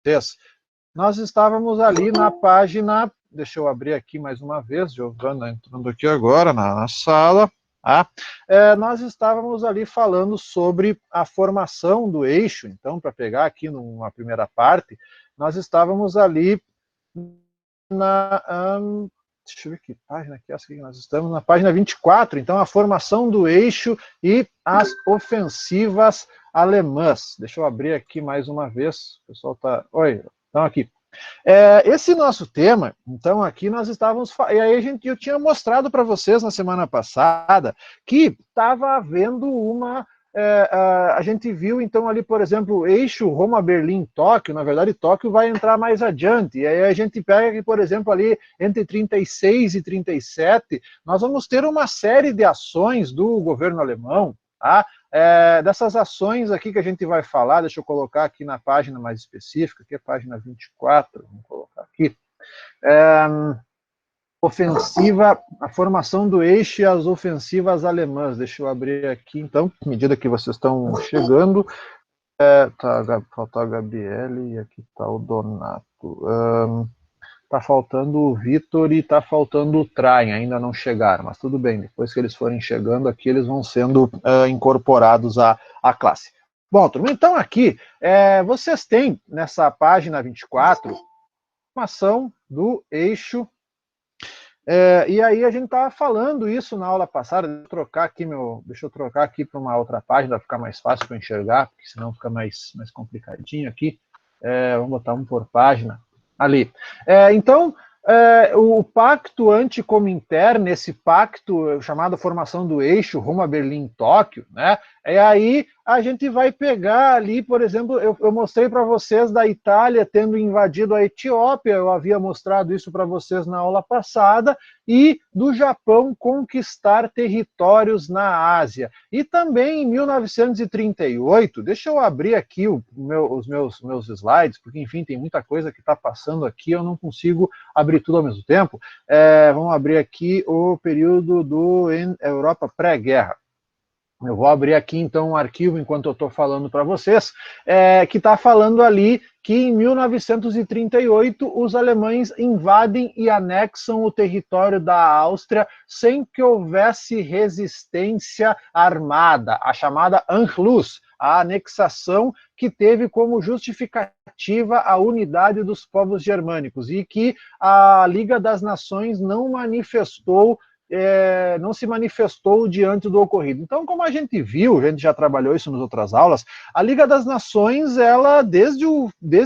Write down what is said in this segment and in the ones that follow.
vocês. Nós estávamos ali na página, deixa eu abrir aqui mais uma vez, Giovana entrando aqui agora na sala, tá? Nós estávamos ali falando sobre a formação do eixo, então, para pegar aqui numa primeira parte, nós estávamos ali na... deixa eu ver que página que é essa que nós estamos, na página 24, então, a formação do eixo e as ofensivas alemãs. Deixa eu abrir aqui mais uma vez, o pessoal está... Oi, então aqui. Esse nosso tema, então aqui nós estávamos... E aí eu tinha mostrado para vocês na semana passada que estava havendo uma... a gente viu, então, ali, por exemplo, o eixo Roma-Berlim-Tóquio, na verdade, Tóquio vai entrar mais adiante, e aí a gente pega que, por exemplo, ali entre 36 e 37, nós vamos ter uma série de ações do governo alemão, tá? Dessas ações aqui que a gente vai falar, deixa eu colocar aqui na página mais específica, que é a página 24, vamos colocar aqui, ofensiva, a formação do eixo e as ofensivas alemãs. Deixa eu abrir aqui, então, à medida que vocês estão chegando. Falta a Gabriele e aqui está o Donato. Está faltando o Vitor e está faltando o Traem, ainda não chegaram, mas tudo bem, depois que eles forem chegando aqui, eles vão sendo incorporados à classe. Bom, turma, então aqui, vocês têm nessa página 24, formação do eixo, e aí a gente estava falando isso na aula passada, deixa eu trocar aqui para uma outra página, para ficar mais fácil para enxergar, porque senão fica mais complicadinho aqui. Vamos botar um por página. Ali. Então, o pacto anticomintern, esse pacto chamado formação do eixo Roma-Berlim-Tóquio, né? E aí a gente vai pegar ali, por exemplo, eu mostrei para vocês da Itália tendo invadido a Etiópia, eu havia mostrado isso para vocês na aula passada, e do Japão conquistar territórios na Ásia. E também em 1938, deixa eu abrir aqui os meus slides, porque, enfim, tem muita coisa que está passando aqui, eu não consigo abrir tudo ao mesmo tempo. Vamos abrir aqui o período do Europa pré-guerra. Eu vou abrir aqui, então, um arquivo, enquanto eu estou falando para vocês, que está falando ali que em 1938 os alemães invadem e anexam o território da Áustria sem que houvesse resistência armada, a chamada Anschluss, a anexação que teve como justificativa a unidade dos povos germânicos e que a Liga das Nações não se manifestou diante do ocorrido. Então, como a gente viu, a gente já trabalhou isso nas outras aulas, a Liga das Nações, ela, desde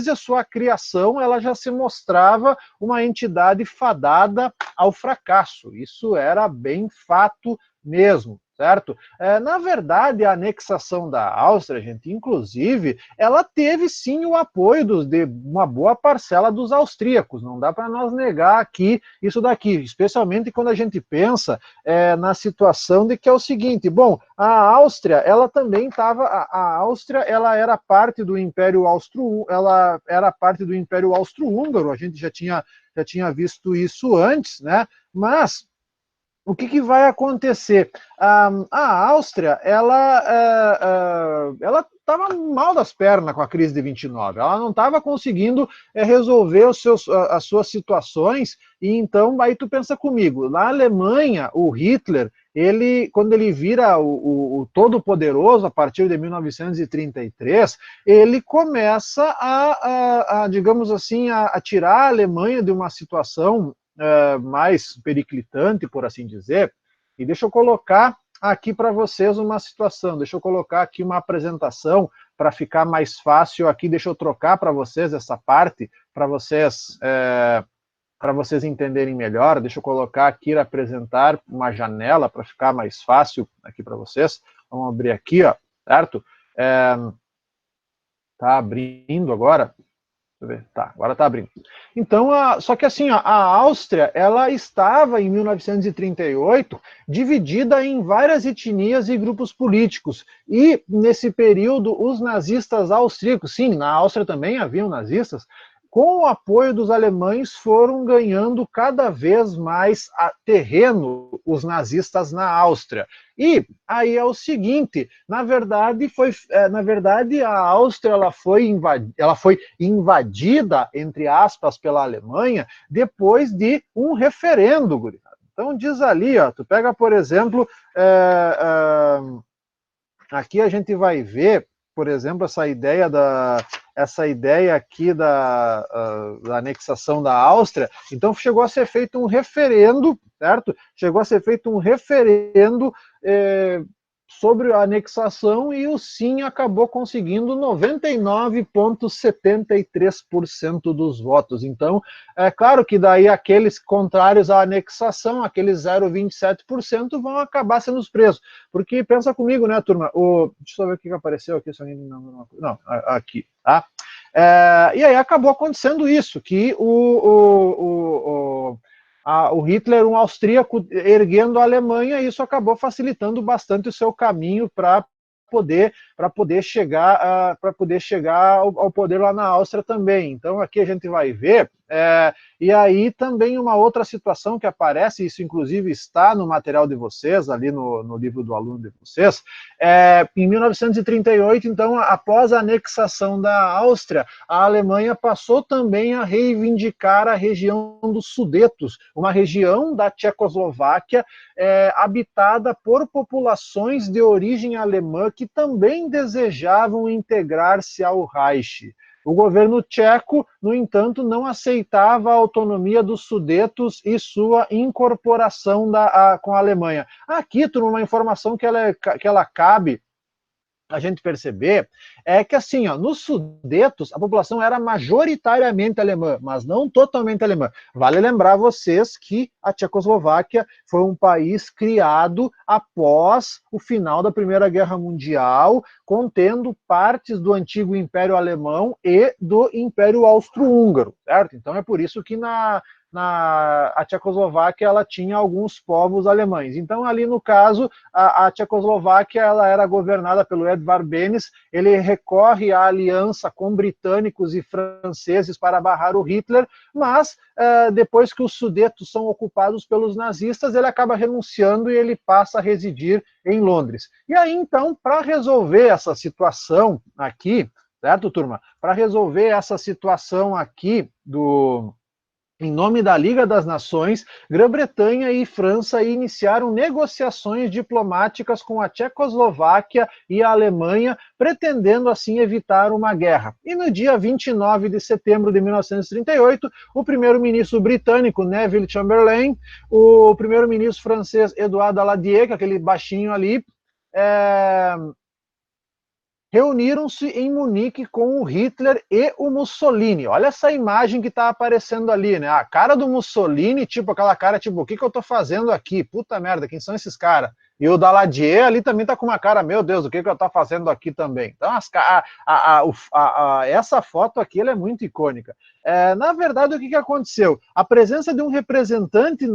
a sua criação, ela já se mostrava uma entidade fadada ao fracasso. Isso era bem fato mesmo, certo? Na verdade, a anexação da Áustria, gente, inclusive, ela teve sim o apoio de uma boa parcela dos austríacos, não dá para nós negar aqui isso daqui, especialmente quando a gente pensa na situação de que é o seguinte, bom, a Áustria, ela também estava, a Áustria, ela era parte do Império Austro-Húngaro, a gente já tinha visto isso antes, né? Mas o que vai acontecer? A Áustria, ela estava mal das pernas com a crise de 29, ela não estava conseguindo resolver as suas situações, e então, aí tu pensa comigo, na Alemanha, o Hitler, quando ele vira o todo-poderoso, a partir de 1933, ele começa digamos assim, a tirar a Alemanha de uma situação mais periclitante, por assim dizer, e deixa eu colocar aqui para vocês uma situação, deixa eu colocar aqui uma apresentação para ficar mais fácil aqui, deixa eu trocar para vocês essa parte, para vocês entenderem melhor, deixa eu colocar aqui, apresentar uma janela para ficar mais fácil aqui para vocês, vamos abrir aqui, ó, certo? Tá abrindo agora. Tá, agora está abrindo. Então, só que assim, a Áustria, ela estava em 1938 dividida em várias etnias e grupos políticos. E nesse período, os nazistas austríacos, sim, na Áustria também haviam nazistas, com o apoio dos alemães, foram ganhando cada vez mais terreno os nazistas na Áustria. E aí é o seguinte, na verdade, a Áustria ela foi invadida, entre aspas, pela Alemanha, depois de um referendo, gurizada. Então diz ali, ó, tu pega, por exemplo, aqui a gente vai ver, por exemplo, essa ideia aqui da anexação da Áustria. Então chegou a ser feito um referendo, certo? Chegou a ser feito um referendo sobre a anexação e o sim acabou conseguindo 99,73% dos votos. Então, é claro que daí aqueles contrários à anexação, aqueles 0,27%, vão acabar sendo presos. Porque, pensa comigo, né, turma? Deixa eu ver o que apareceu aqui. Não, aqui, tá? E aí acabou acontecendo isso, que o Hitler, um austríaco, erguendo a Alemanha, e isso acabou facilitando bastante o seu caminho para poder chegar ao poder lá na Áustria também. Então aqui a gente vai ver, e aí também uma outra situação que aparece, isso inclusive está no material de vocês, ali no livro do aluno de vocês, em 1938, então, após a anexação da Áustria, a Alemanha passou também a reivindicar a região dos Sudetos, uma região da Tchecoslováquia habitada por populações de origem alemã que também desejavam integrar-se ao Reich. O governo tcheco, no entanto, não aceitava a autonomia dos Sudetos e sua incorporação com a Alemanha. Aqui, turma, uma informação que ela cabe a gente perceber é que, assim, ó, nos Sudetos, a população era majoritariamente alemã, mas não totalmente alemã. Vale lembrar vocês que a Tchecoslováquia foi um país criado após o final da Primeira Guerra Mundial, contendo partes do antigo Império Alemão e do Império Austro-Húngaro, certo? Então é por isso que a Tchecoslováquia ela tinha alguns povos alemães. Então, ali no caso, a Tchecoslováquia ela era governada pelo Edvard Benes, ele recorre à aliança com britânicos e franceses para barrar o Hitler, mas depois que os Sudetos são ocupados pelos nazistas, ele acaba renunciando e ele passa a residir em Londres. E aí, então, para resolver essa situação aqui, certo, turma? Para resolver essa situação aqui em nome da Liga das Nações, Grã-Bretanha e França iniciaram negociações diplomáticas com a Tchecoslováquia e a Alemanha, pretendendo assim evitar uma guerra. E no dia 29 de setembro de 1938, o primeiro-ministro britânico Neville Chamberlain, o primeiro-ministro francês Édouard Daladier, que é aquele baixinho ali, reuniram-se em Munique com o Hitler e o Mussolini. Olha essa imagem que está aparecendo ali, né? A cara do Mussolini, tipo aquela cara, tipo, o que eu tô fazendo aqui? Puta merda, quem são esses caras? E o Daladier ali também tá com uma cara, meu Deus, o que eu tô fazendo aqui também? Então, essa foto aqui ela é muito icônica. Na verdade, o que aconteceu? A presença de um representante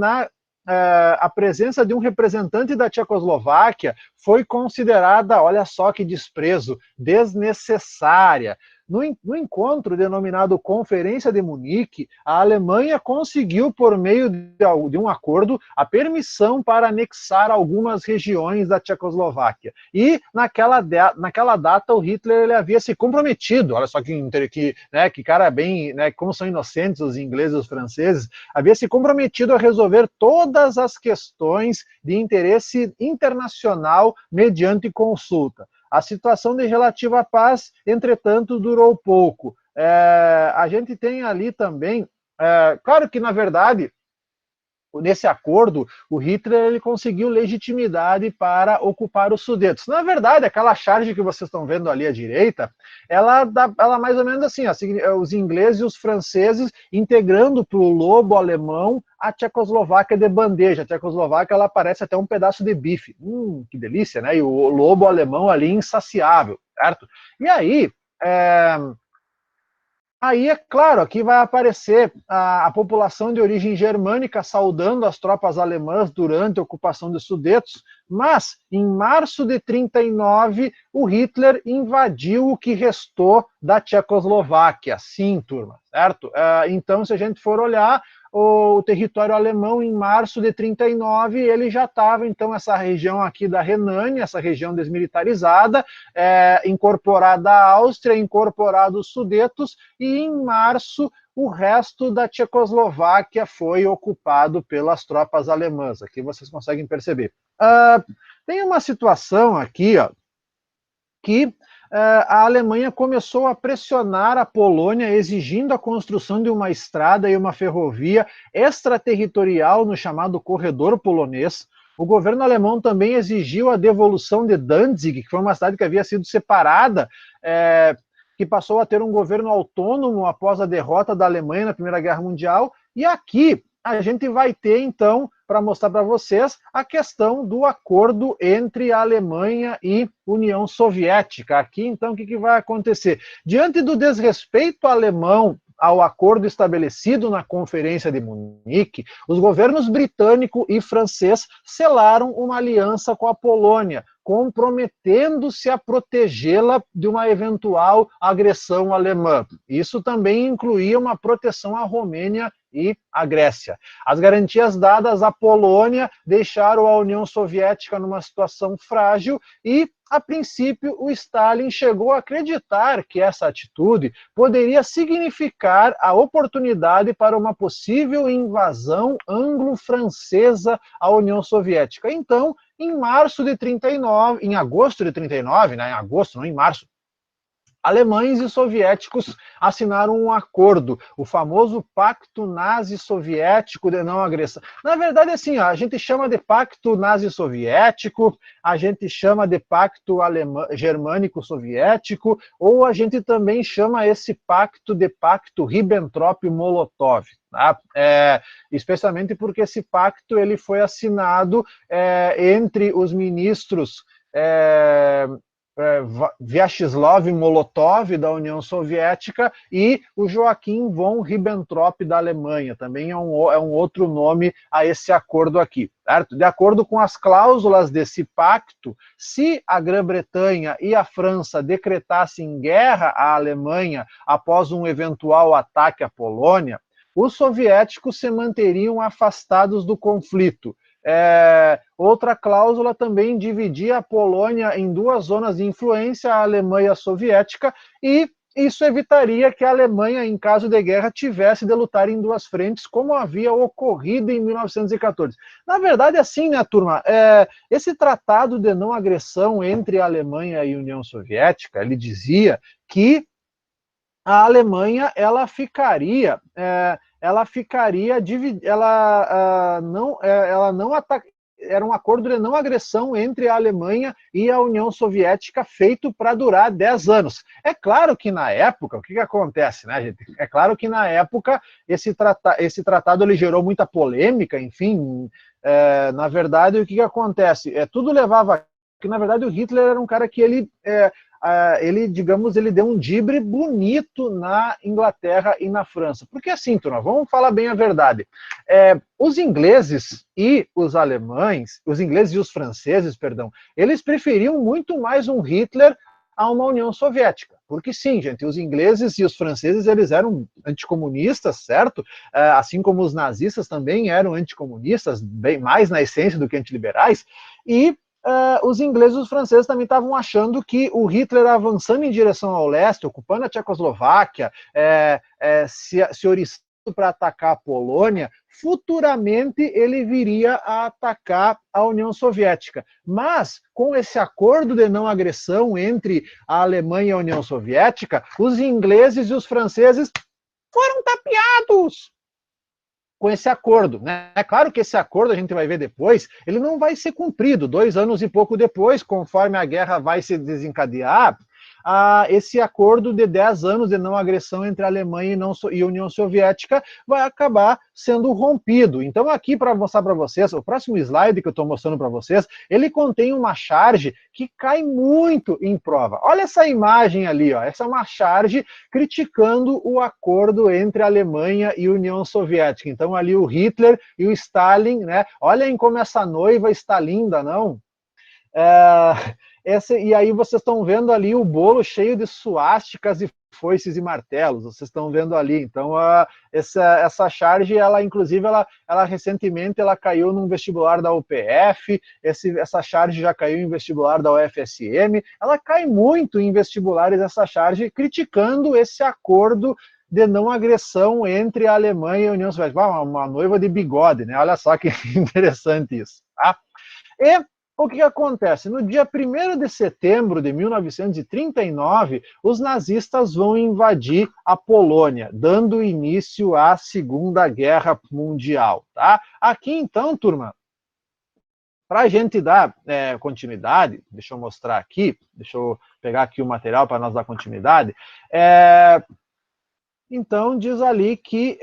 da Tchecoslováquia foi considerada, olha só que desprezo, desnecessária. No encontro denominado Conferência de Munique, a Alemanha conseguiu, por meio de um acordo, a permissão para anexar algumas regiões da Tchecoslováquia. E naquela data o Hitler ele havia se comprometido, olha só que cara bem, né, como são inocentes os ingleses e os franceses, havia se comprometido a resolver todas as questões de interesse internacional mediante consulta. A situação de relativa paz, entretanto, durou pouco. A gente tem ali também, claro que, na verdade, nesse acordo, o Hitler ele conseguiu legitimidade para ocupar os Sudetos. Na verdade, aquela charge que vocês estão vendo ali à direita, ela mais ou menos assim, os ingleses e os franceses integrando para o lobo alemão a Tchecoslováquia de bandeja. A Tchecoslováquia ela parece até um pedaço de bife. Que delícia, né? E o lobo alemão ali insaciável, certo? E aí, Aí, é claro, aqui vai aparecer a população de origem germânica saudando as tropas alemãs durante a ocupação dos Sudetos, Mas, em março de 1939, o Hitler invadiu o que restou da Tchecoslováquia. Sim, turma, certo? Então, se a gente for olhar, o território alemão, em março de 1939, ele já estava, então, essa região aqui da Renânia, essa região desmilitarizada, incorporada à Áustria, incorporada os Sudetos, e em março o resto da Tchecoslováquia foi ocupado pelas tropas alemãs. Aqui vocês conseguem perceber. Tem uma situação aqui, ó, que a Alemanha começou a pressionar a Polônia, exigindo a construção de uma estrada e uma ferrovia extraterritorial no chamado Corredor Polonês. O governo alemão também exigiu a devolução de Danzig, que foi uma cidade que havia sido separada, que passou a ter um governo autônomo após a derrota da Alemanha na Primeira Guerra Mundial. E aqui a gente vai ter, então, para mostrar para vocês a questão do acordo entre a Alemanha e União Soviética. Aqui, então, o que vai acontecer? Diante do desrespeito alemão ao acordo estabelecido na Conferência de Munique, os governos britânico e francês selaram uma aliança com a Polônia, comprometendo-se a protegê-la de uma eventual agressão alemã. Isso também incluía uma proteção à Romênia e à Grécia. As garantias dadas à Polônia deixaram a União Soviética numa situação frágil e, a princípio, o Stalin chegou a acreditar que essa atitude poderia significar a oportunidade para uma possível invasão anglo-francesa à União Soviética. Então, em março de 39, em agosto de 39, né, em agosto, não em março, alemães e soviéticos assinaram um acordo, o famoso Pacto Nazi-Soviético de Não Agressão. Na verdade, assim, a gente chama de Pacto Nazi-Soviético, a gente chama de Pacto Germânico-Soviético, ou a gente também chama esse pacto de Pacto Ribbentrop-Molotov. Tá? Especialmente porque esse pacto ele foi assinado entre os ministros Vyacheslav Molotov, da União Soviética, e o Joachim von Ribbentrop, da Alemanha. Também é um outro nome a esse acordo aqui. Certo? De acordo com as cláusulas desse pacto, se a Grã-Bretanha e a França decretassem guerra à Alemanha após um eventual ataque à Polônia, os soviéticos se manteriam afastados do conflito. Outra cláusula também dividia a Polônia em duas zonas de influência, a Alemanha e a Soviética, e isso evitaria que a Alemanha, em caso de guerra, tivesse de lutar em duas frentes, como havia ocorrido em 1914. Na verdade, assim, né, turma, esse tratado de não agressão entre a Alemanha e a União Soviética, ele dizia que a Alemanha ela não ataca. Era um acordo de não agressão entre a Alemanha e a União Soviética feito para durar 10 anos. É claro que na época, o que acontece, né, gente? É claro que na época esse tratado ele gerou muita polêmica, enfim. Na verdade, o que acontece? Tudo levava... que na verdade o Hitler era um cara que ele deu um dibre bonito na Inglaterra e na França. Porque assim, turma, vamos falar bem a verdade. Os ingleses e os alemães, os ingleses e os franceses, perdão, eles preferiam muito mais um Hitler a uma União Soviética. Porque sim, gente, os ingleses e os franceses, eles eram anticomunistas, certo? Assim como os nazistas também eram anticomunistas, bem mais na essência do que antiliberais, e os ingleses e os franceses também estavam achando que o Hitler avançando em direção ao leste, ocupando a Tchecoslováquia, se oriçando para atacar a Polônia, futuramente ele viria a atacar a União Soviética. Mas, com esse acordo de não agressão entre a Alemanha e a União Soviética, os ingleses e os franceses foram tapeados com esse acordo, né? É claro que esse acordo, a gente vai ver depois, ele não vai ser cumprido. 2 anos e pouco depois, conforme a guerra vai se desencadear, esse acordo de 10 anos de não agressão entre a Alemanha e a União Soviética vai acabar sendo rompido. Então aqui, para mostrar para vocês, o próximo slide que eu estou mostrando para vocês, ele contém uma charge que cai muito em prova. Olha essa imagem ali, ó. Essa é uma charge criticando o acordo entre a Alemanha e a União Soviética. Então ali o Hitler e o Stalin, né? Olhem como essa noiva está linda, não? E aí vocês estão vendo ali o bolo cheio de suásticas e foices e martelos, vocês estão vendo ali. Então, essa charge, ela inclusive, ela recentemente ela caiu num vestibular da UPF, essa charge já caiu em vestibular da UFSM, ela cai muito em vestibulares, essa charge, criticando esse acordo de não agressão entre a Alemanha e a União Soviética. Uma noiva de bigode, né? Olha só que interessante isso, tá? E o que acontece? No dia 1º de setembro de 1939, os nazistas vão invadir a Polônia, dando início à Segunda Guerra Mundial. Tá? Aqui, então, turma, para a gente dar continuidade, deixa eu mostrar aqui, deixa eu pegar aqui o material para nós dar continuidade. Então, diz ali que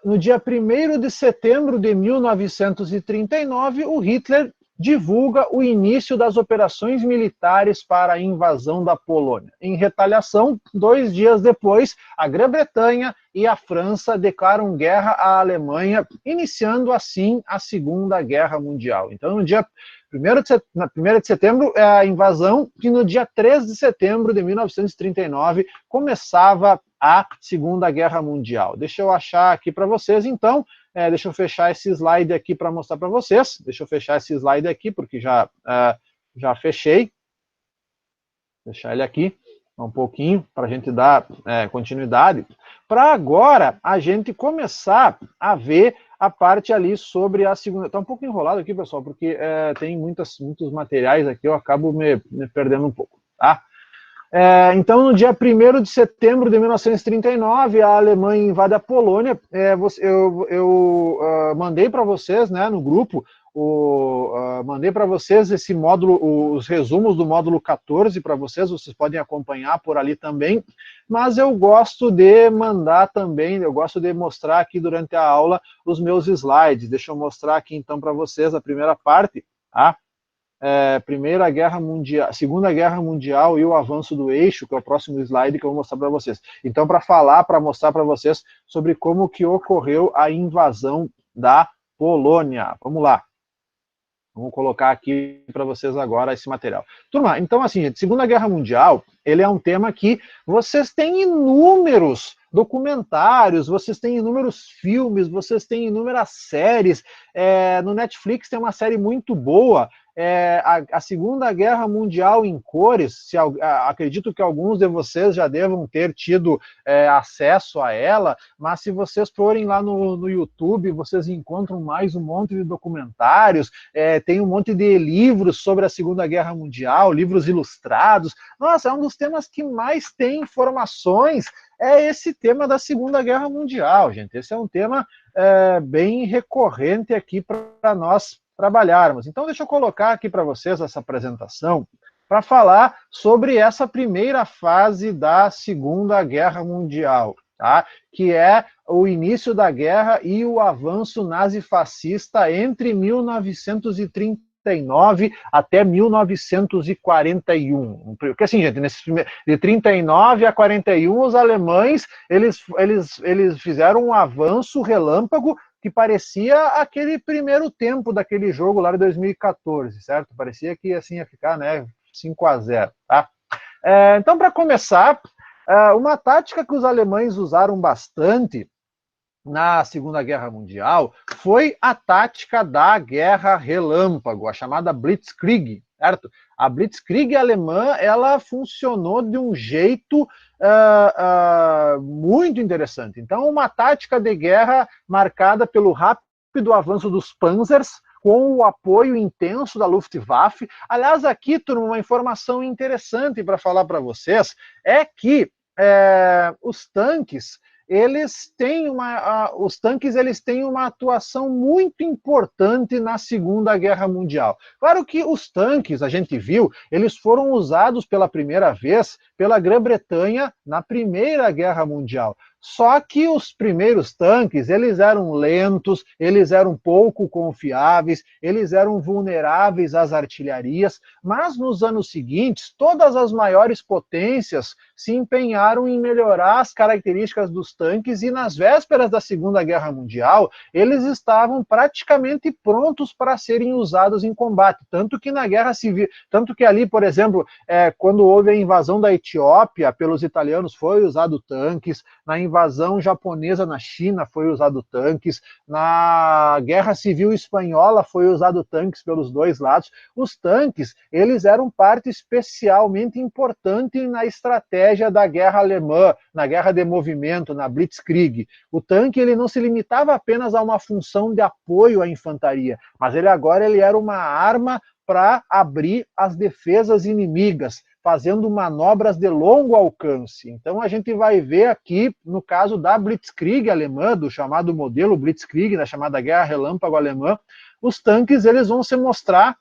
no dia 1º de setembro de 1939, o Hitler divulga o início das operações militares para a invasão da Polônia. Em retaliação, 2 dias depois, a Grã-Bretanha e a França declaram guerra à Alemanha, iniciando assim a Segunda Guerra Mundial. Então, no dia 1º de setembro é a invasão, e no dia 3 de setembro de 1939 começava a Segunda Guerra Mundial. Deixa eu achar aqui para vocês, então, deixa eu fechar esse slide aqui para mostrar para vocês. Deixa eu fechar esse slide aqui, porque já fechei. Deixar ele aqui um pouquinho, para a gente dar continuidade. Para agora, a gente começar a ver a parte ali sobre a segunda... Está um pouco enrolado aqui, pessoal, porque tem muitos materiais aqui, eu acabo me perdendo um pouco, tá? Então, no dia 1º de setembro de 1939, a Alemanha invade a Polônia. Eu mandei para vocês, né, no grupo, mandei para vocês esse módulo, os resumos do módulo 14 para vocês podem acompanhar por ali também, mas eu gosto de mandar também, eu gosto de mostrar aqui durante a aula os meus slides. Deixa eu mostrar aqui então para vocês a primeira parte, tá? Primeira Guerra Mundial, Segunda Guerra Mundial e o avanço do eixo, que é o próximo slide que eu vou mostrar para vocês. Então, para mostrar para vocês sobre como que ocorreu a invasão da Polônia. Vamos lá. Vamos colocar aqui para vocês agora esse material. Turma, então assim, gente, Segunda Guerra Mundial, ele é um tema que vocês têm inúmeros documentários, vocês têm inúmeros filmes, vocês têm inúmeras séries. No Netflix tem uma série muito boa, a Segunda Guerra Mundial em cores. Acredito que alguns de vocês já devam ter tido acesso a ela, mas se vocês forem lá no YouTube, vocês encontram mais um monte de documentários, tem um monte de livros sobre a Segunda Guerra Mundial, livros ilustrados. Nossa, é um dos temas que mais tem informações, esse tema da Segunda Guerra Mundial, gente. Esse é um tema bem recorrente aqui para nós trabalharmos. Então, deixa eu colocar aqui para vocês essa apresentação para falar sobre essa primeira fase da Segunda Guerra Mundial, tá? Que é o início da guerra e o avanço nazifascista entre 1939 até 1941. Porque assim, gente, de 39 a 41, os alemães, eles fizeram um avanço relâmpago que parecia aquele primeiro tempo daquele jogo lá de 2014, certo? Parecia que assim ia ficar, né, 5-0, tá? Então, para começar, uma tática que os alemães usaram bastante na Segunda Guerra Mundial foi a tática da guerra relâmpago, a chamada Blitzkrieg, certo? A Blitzkrieg alemã, ela funcionou de um jeito muito interessante. Então, uma tática de guerra marcada pelo rápido avanço dos panzers, com o apoio intenso da Luftwaffe. Aliás, aqui, turma, uma informação interessante para falar para vocês é que os tanques eles têm uma atuação muito importante na Segunda Guerra Mundial. Claro que os tanques, a gente viu, eles foram usados pela primeira vez pela Grã-Bretanha na Primeira Guerra Mundial. Só que os primeiros tanques, eles eram lentos, eles eram pouco confiáveis, eles eram vulneráveis às artilharias, mas nos anos seguintes, todas as maiores potências se empenharam em melhorar as características dos tanques e nas vésperas da Segunda Guerra Mundial, eles estavam praticamente prontos para serem usados em combate, tanto que na Guerra Civil, tanto que ali, por exemplo, quando houve a invasão da Etiópia pelos italianos, foi usado tanques, na invasão japonesa na China foi usado tanques, na Guerra Civil Espanhola foi usado tanques pelos dois lados. Os tanques, eles eram parte especialmente importante na estratégia da Guerra Alemã, na Guerra de Movimento, na Blitzkrieg. O tanque, ele não se limitava apenas a uma função de apoio à infantaria, mas ele era uma arma para abrir as defesas inimigas, fazendo manobras de longo alcance. Então a gente vai ver aqui, no caso da Blitzkrieg alemã, do chamado modelo Blitzkrieg, da chamada Guerra Relâmpago Alemã, os tanques eles vão se mostrar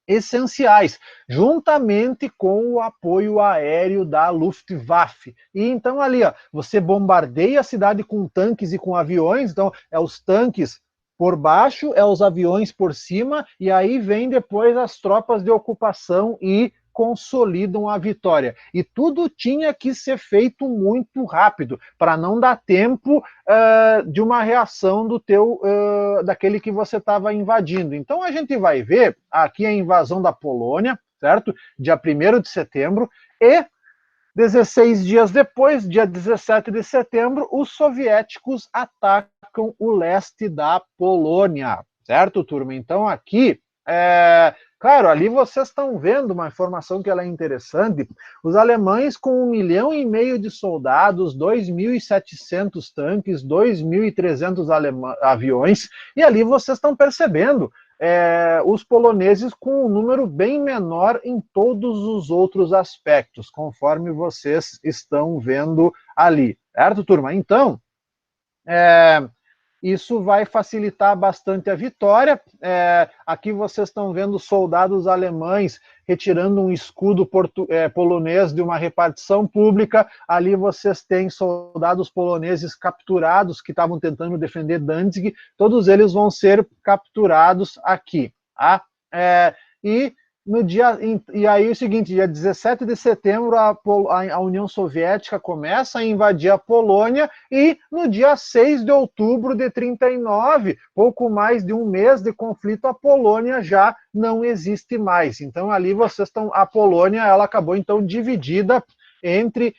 essenciais, juntamente com o apoio aéreo da Luftwaffe. E então ali, ó, você bombardeia a cidade com tanques e com aviões, então os tanques por baixo, os aviões por cima, e aí vem depois as tropas de ocupação e consolidam a vitória. E tudo tinha que ser feito muito rápido, para não dar tempo de uma reação daquele que você estava invadindo. Então a gente vai ver aqui a invasão da Polônia, certo? Dia 1º de setembro, e 16 dias depois, dia 17 de setembro, os soviéticos atacam o leste da Polônia, certo, turma? Então aqui, claro, ali vocês estão vendo uma informação que ela é interessante. Os alemães com 1,5 milhão de soldados, 2.700 tanques, 2.300 aviões, e ali vocês estão percebendo os poloneses com um número bem menor em todos os outros aspectos, conforme vocês estão vendo ali, certo, turma? Então, isso vai facilitar bastante a vitória. Aqui vocês estão vendo soldados alemães retirando um escudo polonês de uma repartição pública. Ali vocês têm soldados poloneses capturados que estavam tentando defender Danzig. Todos eles vão ser capturados aqui. Tá? E aí é o seguinte, dia 17 de setembro a União Soviética começa a invadir a Polônia e no dia 6 de outubro de 39, pouco mais de um mês de conflito, a Polônia já não existe mais. Então ali a Polônia ela acabou então dividida entre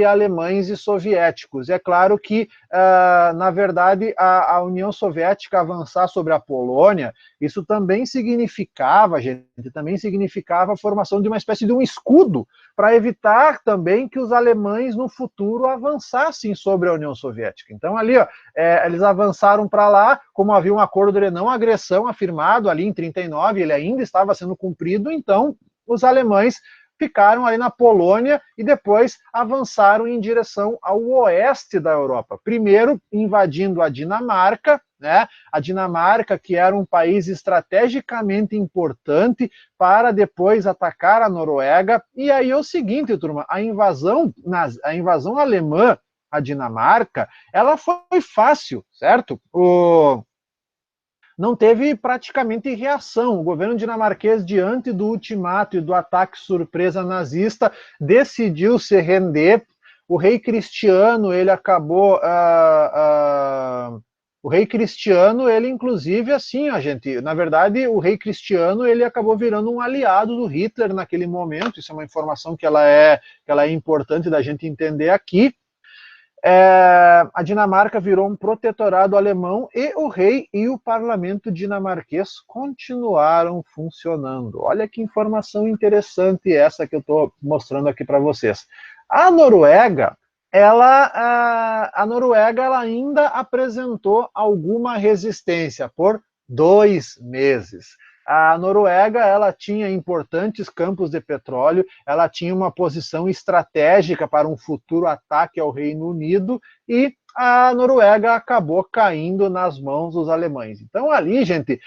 alemães e soviéticos. É claro que, na verdade, a União Soviética avançar sobre a Polônia, isso também significava a formação de uma espécie de um escudo para evitar também que os alemães no futuro avançassem sobre a União Soviética. Então ali, eles avançaram para lá, como havia um acordo de não agressão afirmado ali em 39, ele ainda estava sendo cumprido, então os alemães ficaram ali na Polônia e depois avançaram em direção ao oeste da Europa. Primeiro, invadindo a Dinamarca, né? A Dinamarca, que era um país estrategicamente importante, para depois atacar a Noruega. E aí é o seguinte, turma, a invasão alemã à Dinamarca, ela foi fácil, certo? Não teve praticamente reação. O governo dinamarquês, diante do ultimato e do ataque surpresa nazista, decidiu se render. O rei Cristiano, ele acabou... O rei Cristiano, ele inclusive, assim, na verdade, o rei Cristiano, ele acabou virando um aliado do Hitler naquele momento. Isso é uma informação que ela é importante da gente entender aqui. A Dinamarca virou um protetorado alemão e o rei e o parlamento dinamarquês continuaram funcionando. Olha que informação interessante essa que eu estou mostrando aqui para vocês. A Noruega, ela ainda apresentou alguma resistência por 2 meses. A Noruega, ela tinha importantes campos de petróleo, ela tinha uma posição estratégica para um futuro ataque ao Reino Unido, e a Noruega acabou caindo nas mãos dos alemães. Então ali, gente,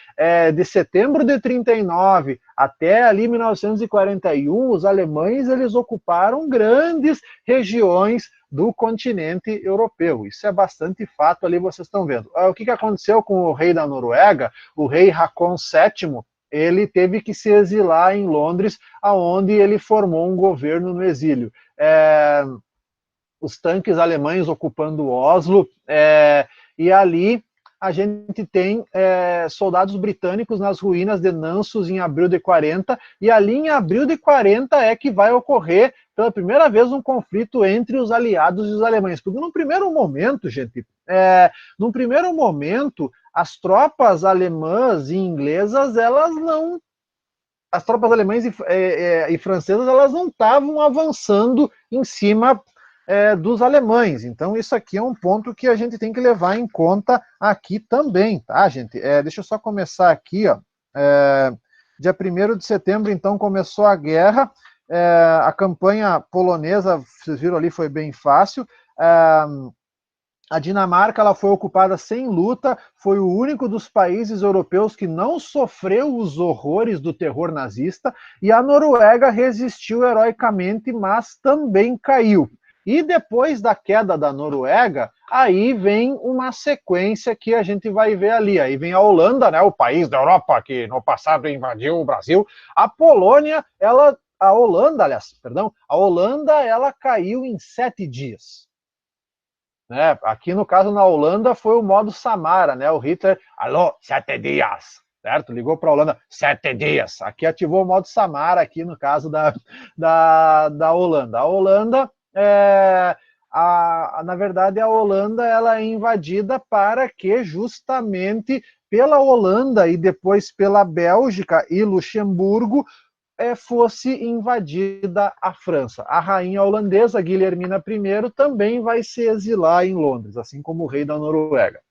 de setembro de 39 até ali 1941, os alemães eles ocuparam grandes regiões do continente europeu. Isso é bastante fato ali, vocês estão vendo. O que aconteceu com o rei da Noruega? O rei Haakon VII, ele teve que se exilar em Londres, aonde ele formou um governo no exílio. Os tanques alemães ocupando Oslo, e ali a gente tem soldados britânicos nas ruínas de Nansos em abril de 40, e ali em abril de 40 é que vai ocorrer pela primeira vez um conflito entre os aliados e os alemães, porque num primeiro momento, gente, as tropas alemãs e inglesas, as tropas alemãs e francesas, elas não estavam avançando em cima dos alemães. Então, isso aqui é um ponto que a gente tem que levar em conta aqui também, tá, gente? Deixa eu só começar aqui, ó. Dia 1º de setembro, então, começou a guerra. A campanha polonesa, vocês viram ali, foi bem fácil. A Dinamarca ela foi ocupada sem luta, foi o único dos países europeus que não sofreu os horrores do terror nazista, e a Noruega resistiu heroicamente, mas também caiu. E depois da queda da Noruega, aí vem uma sequência que a gente vai ver ali. Aí vem a Holanda, né, o país da Europa que no passado invadiu o Brasil. A Polônia, a Holanda, ela caiu em 7 dias. Né? Aqui no caso na Holanda foi o modo Samara, né? O Hitler, alô, 7 dias, certo? Ligou para a Holanda, 7 dias. Aqui ativou o modo Samara, aqui no caso da Holanda. A Holanda, na verdade, a Holanda ela é invadida para que justamente pela Holanda e depois pela Bélgica e Luxemburgo fosse invadida a França. A rainha holandesa, Guilhermina I, também vai se exilar em Londres, assim como o rei da Noruega.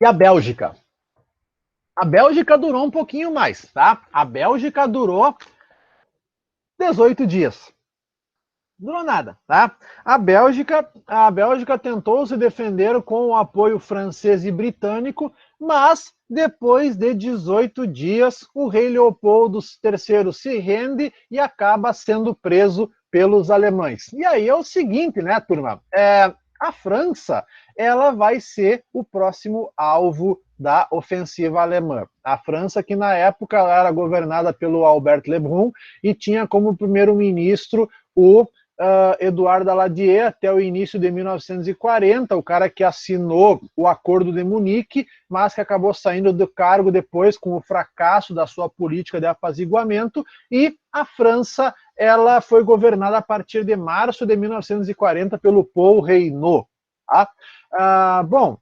E a Bélgica? A Bélgica durou um pouquinho mais, tá? A Bélgica durou 18 dias. Durou nada, tá? A Bélgica tentou se defender com o apoio francês e britânico, mas depois de 18 dias, o rei Leopoldo III se rende e acaba sendo preso pelos alemães. E aí é o seguinte, né, turma? A França, ela vai ser o próximo alvo da ofensiva alemã. A França, que na época era governada pelo Albert Lebrun e tinha como primeiro-ministro o Edouard Daladier até o início de 1940, o cara que assinou o Acordo de Munique, mas que acabou saindo do cargo depois com o fracasso da sua política de apaziguamento, e a França ela foi governada a partir de março de 1940 pelo Paul Reynaud. Tá? Bom,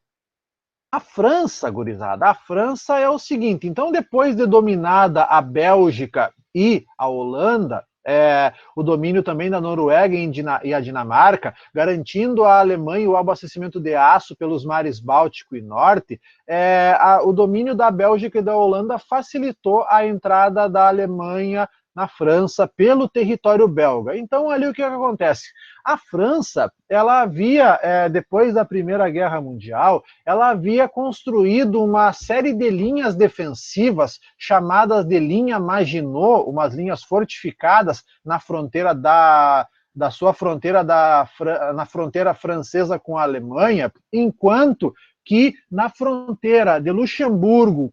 a França, gurizada, a França é o seguinte, então depois de dominada a Bélgica e a Holanda, o domínio também da Noruega e a Dinamarca, garantindo à Alemanha o abastecimento de aço pelos mares Báltico e Norte, o domínio da Bélgica e da Holanda facilitou a entrada da Alemanha na França pelo território belga. Então, ali o que acontece? A França, ela havia, depois da Primeira Guerra Mundial, ela havia construído uma série de linhas defensivas chamadas de linha Maginot, umas linhas fortificadas na fronteira na fronteira francesa com a Alemanha, enquanto que na fronteira de Luxemburgo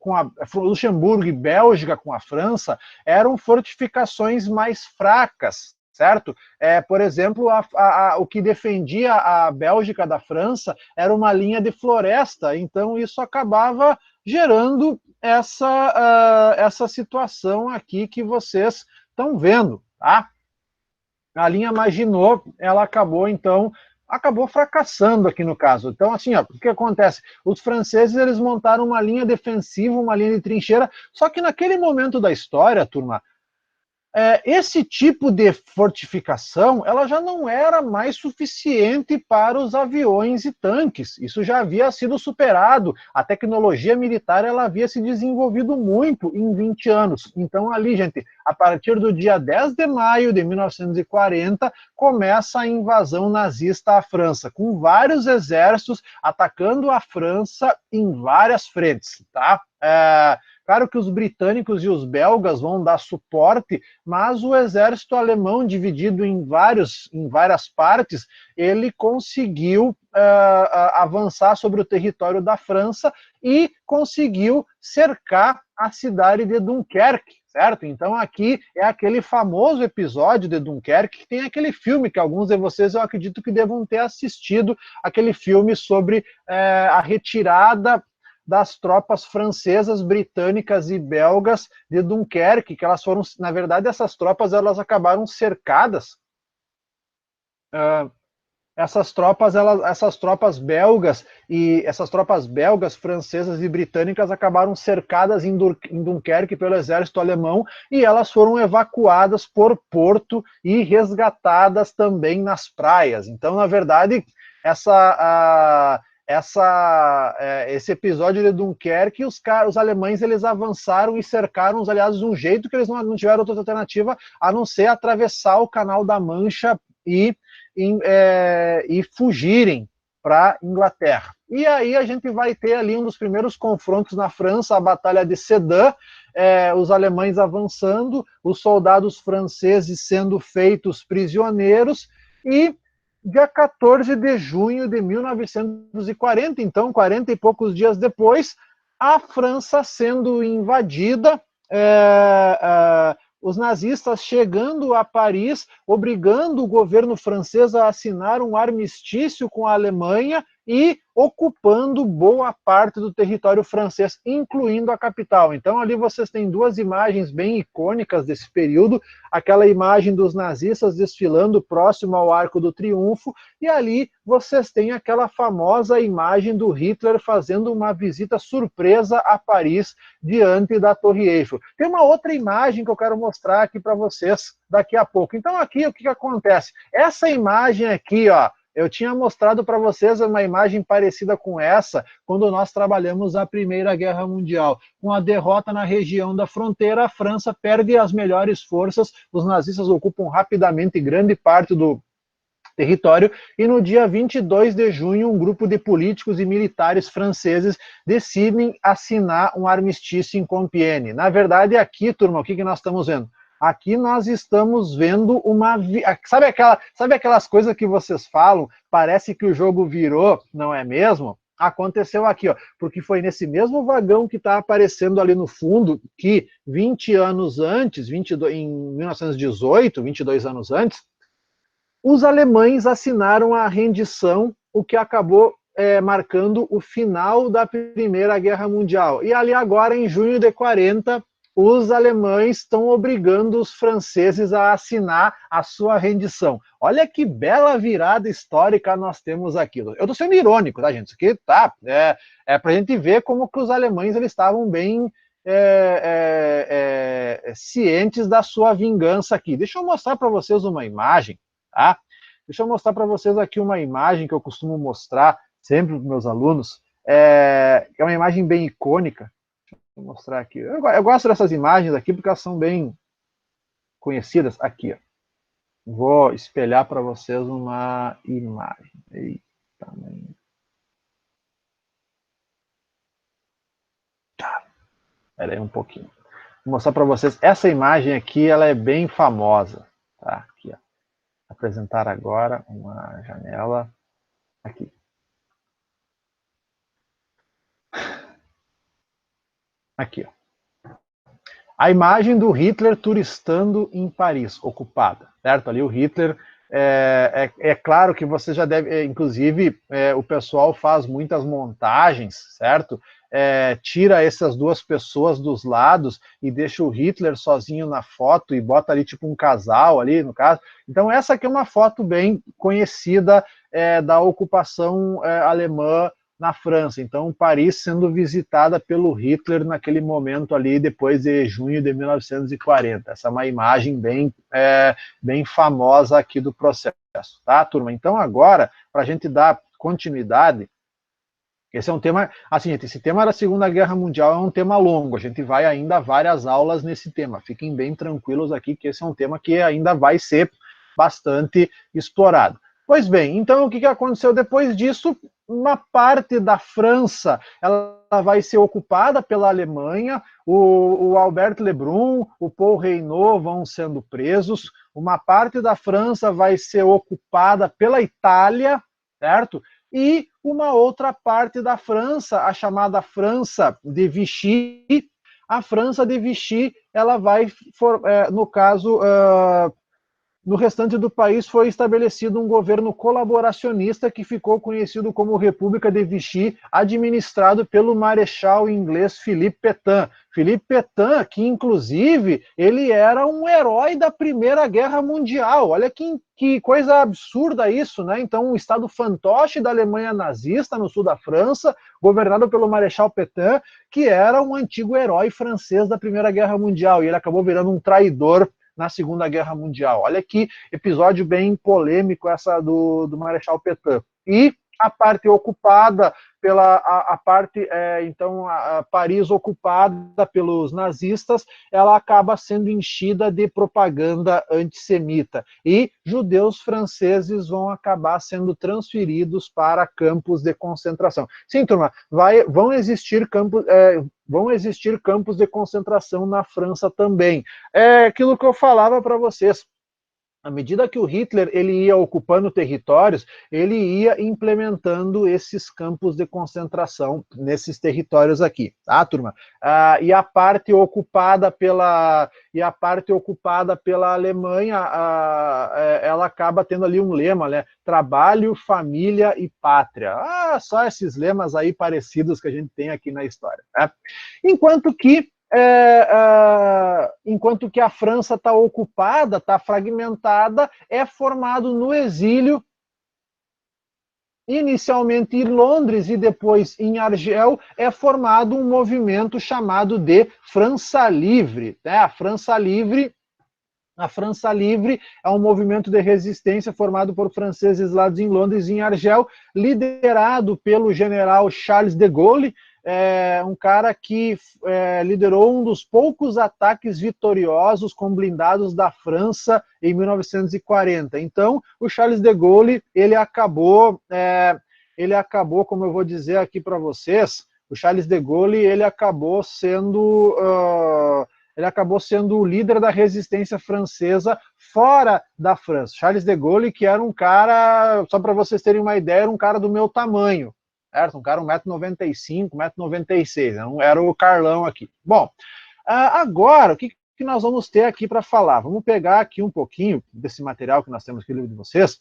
e Bélgica com a França eram fortificações mais fracas, certo? Por exemplo, o que defendia a Bélgica da França era uma linha de floresta, então isso acabava gerando essa situação aqui que vocês estão vendo, tá? A linha Maginot, ela acabou fracassando aqui no caso. Então, assim, ó, o que acontece? Os franceses, eles montaram uma linha defensiva, uma linha de trincheira, só que naquele momento da história, turma, esse tipo de fortificação ela já não era mais suficiente para os aviões e tanques. Isso já havia sido superado. A tecnologia militar ela havia se desenvolvido muito em 20 anos. Então, ali, gente, a partir do dia 10 de maio de 1940, começa a invasão nazista à França, com vários exércitos atacando a França em várias frentes, tá? Claro que os britânicos e os belgas vão dar suporte, mas o exército alemão, dividido em várias partes, ele conseguiu avançar sobre o território da França e conseguiu cercar a cidade de Dunkerque, certo? Então aqui é aquele famoso episódio de Dunkerque, que tem aquele filme que alguns de vocês eu acredito que devam ter assistido, aquele filme sobre a retirada das tropas francesas, britânicas e belgas de Dunkerque, que elas foram, na verdade, essas tropas elas acabaram cercadas. Essas tropas belgas e essas tropas belgas, francesas e britânicas acabaram cercadas em Dunkerque pelo exército alemão e elas foram evacuadas por porto e resgatadas também nas praias. Então, na verdade, esse episódio de Dunkerque, os alemães eles avançaram e cercaram os aliados de um jeito que eles não tiveram outra alternativa a não ser atravessar o Canal da Mancha e fugirem para Inglaterra. E aí a gente vai ter ali um dos primeiros confrontos na França, a Batalha de Sedan, os alemães avançando, os soldados franceses sendo feitos prisioneiros, e dia 14 de junho de 1940, então 40 e poucos dias depois, a França sendo invadida, os nazistas chegando a Paris, obrigando o governo francês a assinar um armistício com a Alemanha e ocupando boa parte do território francês, incluindo a capital. Então ali vocês têm duas imagens bem icônicas desse período, aquela imagem dos nazistas desfilando próximo ao Arco do Triunfo, e ali vocês têm aquela famosa imagem do Hitler fazendo uma visita surpresa a Paris diante da Torre Eiffel. Tem uma outra imagem que eu quero mostrar aqui para vocês daqui a pouco. Então aqui o que acontece? Essa imagem aqui, ó, eu tinha mostrado para vocês uma imagem parecida com essa quando nós trabalhamos a Primeira Guerra Mundial. Com a derrota na região da fronteira, a França perde as melhores forças, os nazistas ocupam rapidamente grande parte do território, e no dia 22 de junho, um grupo de políticos e militares franceses decidem assinar um armistício em Compiègne. Na verdade, aqui, turma, o que nós estamos vendo? Aqui nós estamos vendo uma... Sabe aquelas coisas que vocês falam? Parece que o jogo virou, não é mesmo? Aconteceu aqui, ó, porque foi nesse mesmo vagão que está aparecendo ali no fundo que 20 anos antes, em 1918, 22 anos antes, os alemães assinaram a rendição, o que acabou marcando o final da Primeira Guerra Mundial. E ali agora, em junho de 40, os alemães estão obrigando os franceses a assinar a sua rendição. Olha que bela virada histórica nós temos aqui. Eu estou sendo irônico, tá, gente? Isso aqui tá, para a gente ver como que os alemães eles estavam bem cientes da sua vingança aqui. Deixa eu mostrar para vocês uma imagem, tá? Deixa eu mostrar para vocês aqui uma imagem que eu costumo mostrar sempre para os meus alunos. É uma imagem bem icônica. Vou mostrar aqui. Eu gosto dessas imagens aqui porque elas são bem conhecidas. Aqui, ó. Vou espelhar para vocês uma imagem. Eita, tá. Espera aí um pouquinho. Vou mostrar para vocês. Essa imagem aqui, ela é bem famosa. Tá? Aqui, ó. Apresentar agora uma janela. Aqui. Aqui, ó. A imagem do Hitler turistando em Paris, ocupada, certo? Ali o Hitler, é claro que você já deve, inclusive, o pessoal faz muitas montagens, certo? Tira essas duas pessoas dos lados e deixa o Hitler sozinho na foto e bota ali tipo um casal ali, no caso. Então essa aqui é uma foto bem conhecida da ocupação alemã na França. Então, Paris sendo visitada pelo Hitler naquele momento ali, depois de junho de 1940. Essa é uma imagem bem famosa aqui do processo, tá, turma? Então, agora, para a gente dar continuidade, esse é um tema, assim, gente, esse tema da Segunda Guerra Mundial é um tema longo, a gente vai ainda várias aulas nesse tema, fiquem bem tranquilos aqui, que esse é um tema que ainda vai ser bastante explorado. Pois bem, então o que aconteceu depois disso? Uma parte da França, ela vai ser ocupada pela Alemanha, o Albert Lebrun, o Paul Reynaud vão sendo presos, uma parte da França vai ser ocupada pela Itália, certo? E uma outra parte da França, a chamada França de Vichy, a França de Vichy, ela vai, no caso, no restante do país foi estabelecido um governo colaboracionista que ficou conhecido como República de Vichy, administrado pelo marechal inglês Philippe Pétain. Philippe Pétain, que inclusive ele era um herói da Primeira Guerra Mundial. Olha que coisa absurda isso, né? Então, um estado fantoche da Alemanha nazista no sul da França, governado pelo marechal Pétain, que era um antigo herói francês da Primeira Guerra Mundial, e ele acabou virando um traidor na Segunda Guerra Mundial. Olha que episódio bem polêmico essa do Marechal Pétain. E a parte ocupada então, a Paris ocupada pelos nazistas, ela acaba sendo enchida de propaganda antissemita. E judeus franceses vão acabar sendo transferidos para campos de concentração. Sim, turma, vão existir campos de concentração na França também. É aquilo que eu falava para vocês. À medida que o Hitler ele ia ocupando territórios, ele ia implementando esses campos de concentração nesses territórios aqui, tá, turma? E a parte ocupada pela Alemanha, ela acaba tendo ali um lema, né? Trabalho, família e pátria. Só esses lemas aí parecidos que a gente tem aqui na história, né? Enquanto que a França está ocupada, está fragmentada, é formado no exílio, inicialmente em Londres e depois em Argel, é formado um movimento chamado de França Livre. Né? A França Livre é um movimento de resistência formado por franceses lá em Londres e em Argel, liderado pelo general Charles de Gaulle, um cara que liderou um dos poucos ataques vitoriosos com blindados da França em 1940. Então, o Charles de Gaulle, ele acabou, como eu vou dizer aqui para vocês, o Charles de Gaulle, ele acabou sendo o líder da resistência francesa fora da França. Charles de Gaulle, que era um cara, só para vocês terem uma ideia, era um cara do meu tamanho, certo? Um cara 1,95 m, 1,96 m, era o Carlão aqui. Bom, agora, o que nós vamos ter aqui para falar? Vamos pegar aqui um pouquinho desse material que nós temos aqui no livro de vocês.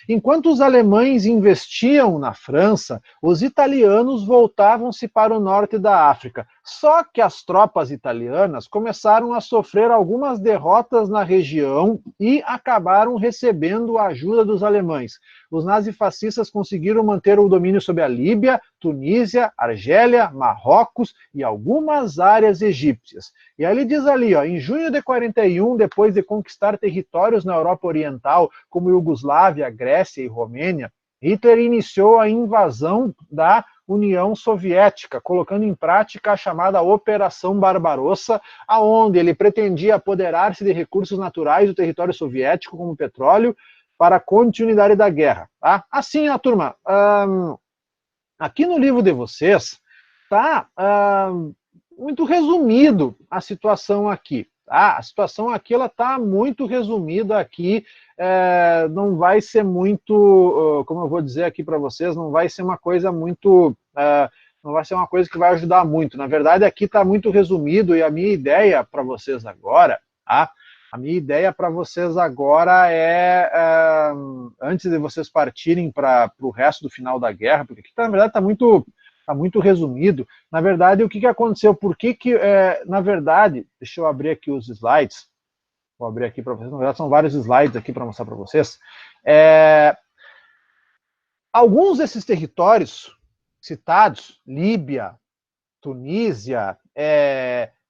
Enquanto os alemães investiam na França, os italianos voltavam-se para o norte da África. Só que as tropas italianas começaram a sofrer algumas derrotas na região e acabaram recebendo a ajuda dos alemães. Os nazifascistas conseguiram manter o domínio sobre a Líbia, Tunísia, Argélia, Marrocos e algumas áreas egípcias. E aí ele diz ali, ó, em junho de 41, depois de conquistar territórios na Europa Oriental, como Iugoslávia, Grécia e Romênia, Hitler iniciou a invasão da União Soviética, colocando em prática a chamada Operação Barbarossa, aonde ele pretendia apoderar-se de recursos naturais do território soviético, como petróleo, para a continuidade da guerra. Tá? Assim, turma, aqui no livro de vocês está muito resumido a situação aqui. Tá? A situação aqui está muito resumida aqui, não vai ser muito, como eu vou dizer aqui para vocês, não vai ser uma coisa muito, não vai ser uma coisa que vai ajudar muito. Na verdade, aqui está muito resumido, e a minha ideia para vocês agora, tá? A minha ideia para vocês agora antes de vocês partirem para o resto do final da guerra, porque aqui, na verdade, está muito resumido. Na verdade, o que aconteceu? Na verdade, deixa eu abrir aqui os slides. Vou abrir aqui para vocês. Na verdade, são vários slides aqui para mostrar para vocês. Alguns desses territórios citados, Líbia, Tunísia,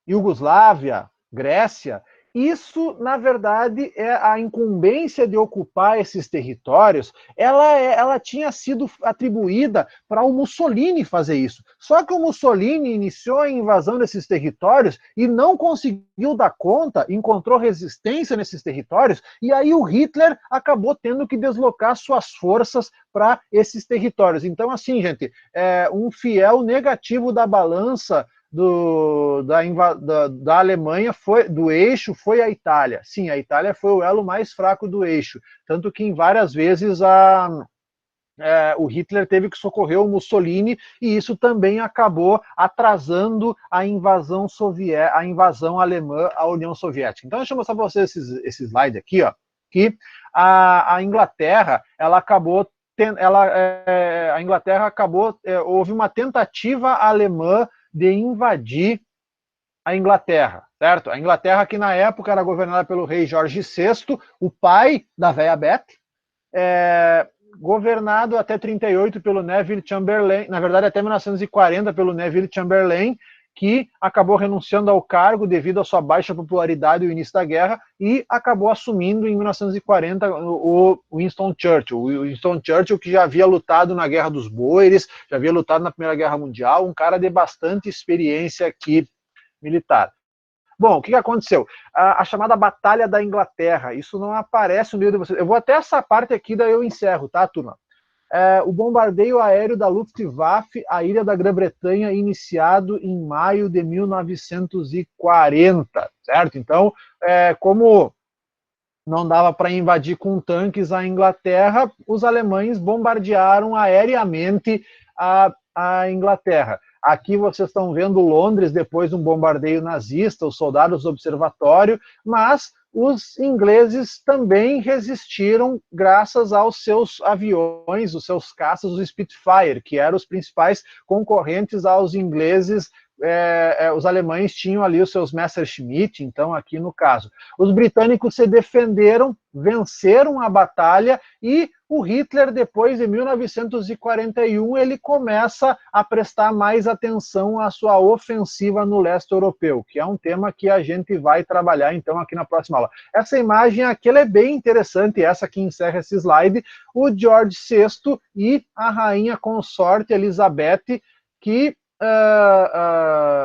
Iugoslávia, Grécia, isso, na verdade, é a incumbência de ocupar esses territórios, ela tinha sido atribuída para o Mussolini fazer isso. Só que o Mussolini iniciou a invasão desses territórios e não conseguiu dar conta, encontrou resistência nesses territórios, e aí o Hitler acabou tendo que deslocar suas forças para esses territórios. Assim, gente, um fiel negativo da balança da Alemanha, do eixo, foi a Itália. Sim, a Itália foi o elo mais fraco do eixo, tanto que em várias vezes o Hitler teve que socorrer o Mussolini, e isso também acabou atrasando a invasão alemã à União Soviética. Então, deixa eu mostrar para vocês esse slide aqui, ó, que a Inglaterra, houve uma tentativa alemã de invadir a Inglaterra, certo? A Inglaterra, que na época era governada pelo rei Jorge VI, o pai da véia Beth, governado até 38 pelo Neville Chamberlain, na verdade até 1940 pelo Neville Chamberlain, que acabou renunciando ao cargo devido à sua baixa popularidade no início da guerra, e acabou assumindo em 1940 o Winston Churchill. O Winston Churchill, que já havia lutado na Guerra dos Boeres, já havia lutado na Primeira Guerra Mundial, um cara de bastante experiência aqui militar. Bom, o que aconteceu? A chamada Batalha da Inglaterra, isso não aparece no meio de vocês. Eu vou até essa parte aqui, daí eu encerro, tá, turma? O bombardeio aéreo da Luftwaffe à ilha da Grã-Bretanha, iniciado em maio de 1940, certo? Então, como não dava para invadir com tanques a Inglaterra, os alemães bombardearam aéreamente a Inglaterra. Aqui vocês estão vendo Londres depois de um bombardeio nazista, os soldados do observatório, mas os ingleses também resistiram graças aos seus aviões, os seus caças, os Spitfire, que eram os principais concorrentes aos ingleses. Os alemães tinham ali os seus Messerschmitt, então aqui no caso. Os britânicos se defenderam, venceram a batalha, e o Hitler, depois de 1941, ele começa a prestar mais atenção à sua ofensiva no leste europeu, que é um tema que a gente vai trabalhar então aqui na próxima aula. Essa imagem aqui ela é bem interessante, essa que encerra esse slide, o George VI e a rainha consorte Elizabeth, que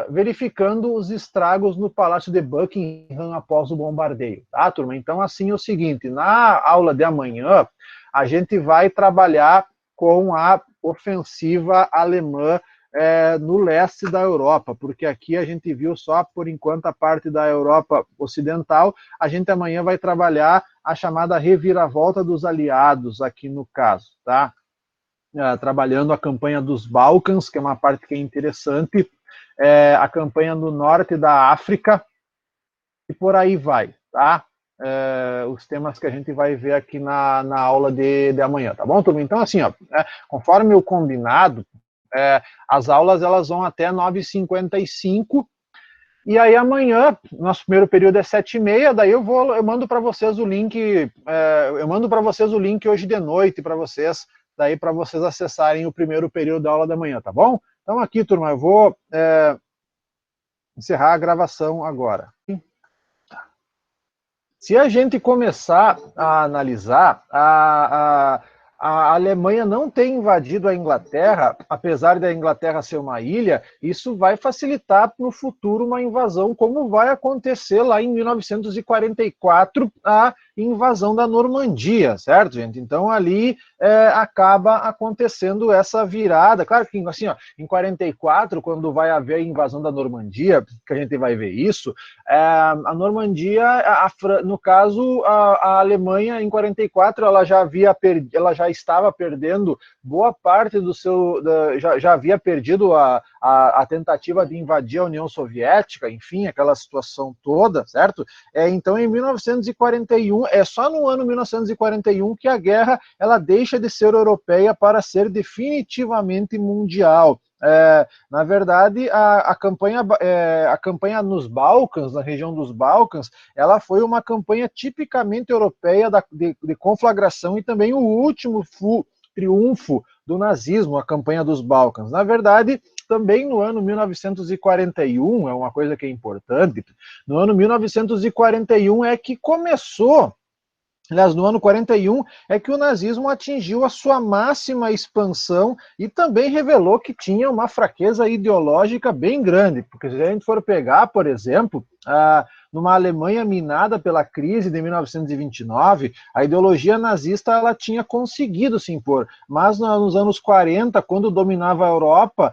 verificando os estragos no Palácio de Buckingham após o bombardeio, tá, turma? Então, assim, é o seguinte, na aula de amanhã, a gente vai trabalhar com a ofensiva alemã no leste da Europa, porque aqui a gente viu só, por enquanto, a parte da Europa ocidental. A gente amanhã vai trabalhar a chamada reviravolta dos aliados, aqui no caso, tá? Trabalhando a campanha dos Balcãs, que é uma parte que é interessante, a campanha no norte da África, e por aí vai, tá? Os temas que a gente vai ver aqui na aula de amanhã, tá bom, turma? Então, assim, ó, conforme o combinado, as aulas elas vão até 9h55, e aí amanhã, nosso primeiro período é 7h30, daí eu mando para vocês o link, hoje de noite para vocês, daí para vocês acessarem o primeiro período da aula da manhã, tá bom? Então aqui, turma, eu vou encerrar a gravação agora. Se a gente começar a analisar, a Alemanha não ter invadido a Inglaterra, apesar da Inglaterra ser uma ilha, isso vai facilitar no futuro uma invasão, como vai acontecer lá em 1944, a invasão da Normandia, certo, gente? Então ali acaba acontecendo essa virada. Claro que assim, ó, em 44, quando vai haver a invasão da Normandia, que a gente vai ver isso, a Normandia, no caso, a Alemanha em 44, ela já estava perdendo boa parte do seu, já havia perdido a tentativa de invadir a União Soviética, enfim, aquela situação toda, certo? Então, em 1941, é só no ano 1941 que a guerra ela deixa de ser europeia para ser definitivamente mundial. Na verdade, a campanha nos Balcãs, na região dos Balcãs, ela foi uma campanha tipicamente europeia de conflagração, e também o último triunfo do nazismo, a campanha dos Balcãs. Na verdade, também no ano 1941, é uma coisa que é importante, no ano 1941 é que começou. Aliás, no ano 41 é que o nazismo atingiu a sua máxima expansão e também revelou que tinha uma fraqueza ideológica bem grande, porque se a gente for pegar, por exemplo, numa Alemanha minada pela crise de 1929, a ideologia nazista ela tinha conseguido se impor, mas nos anos 40, quando dominava a Europa,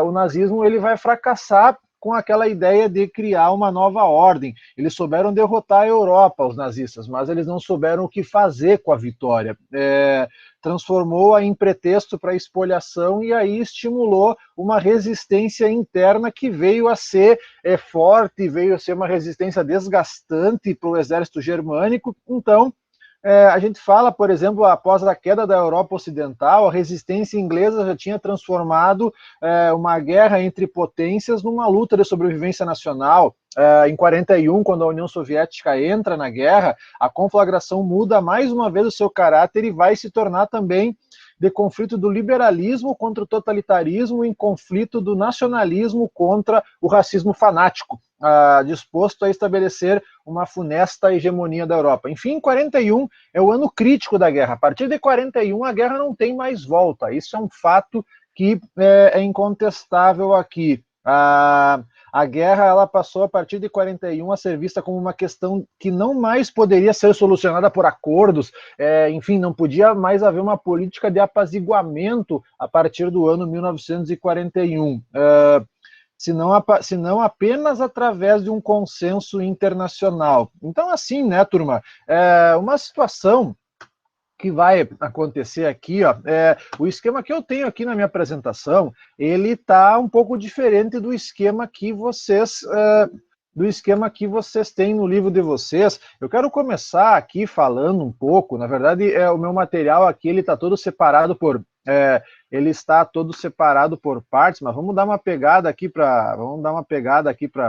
o nazismo ele vai fracassar com aquela ideia de criar uma nova ordem. Eles souberam derrotar a Europa, os nazistas, mas eles não souberam o que fazer com a vitória. Transformou-a em pretexto para espoliação e aí estimulou uma resistência interna que veio a ser forte, veio a ser uma resistência desgastante para o exército germânico. Então, a gente fala, por exemplo, após a queda da Europa Ocidental, a resistência inglesa já tinha transformado uma guerra entre potências numa luta de sobrevivência nacional. Em 41, quando a União Soviética entra na guerra, a conflagração muda mais uma vez o seu caráter e vai se tornar também de conflito do liberalismo contra o totalitarismo em conflito do nacionalismo contra o racismo fanático, disposto a estabelecer uma funesta hegemonia da Europa. Enfim, 41 é o ano crítico da guerra. A partir de 41, a guerra não tem mais volta. Isso é um fato que é incontestável aqui. A guerra ela passou a partir de 41 a ser vista como uma questão que não mais poderia ser solucionada por acordos, enfim, não podia mais haver uma política de apaziguamento a partir do ano 1941. Senão apenas através de um consenso internacional. Então, assim, né, turma, uma situação que vai acontecer aqui, ó, o esquema que eu tenho aqui na minha apresentação, ele está um pouco diferente do esquema que vocês têm no livro de vocês. Eu quero começar aqui falando um pouco, na verdade, o meu material aqui, ele está todo separado por partes, mas vamos dar uma pegada aqui para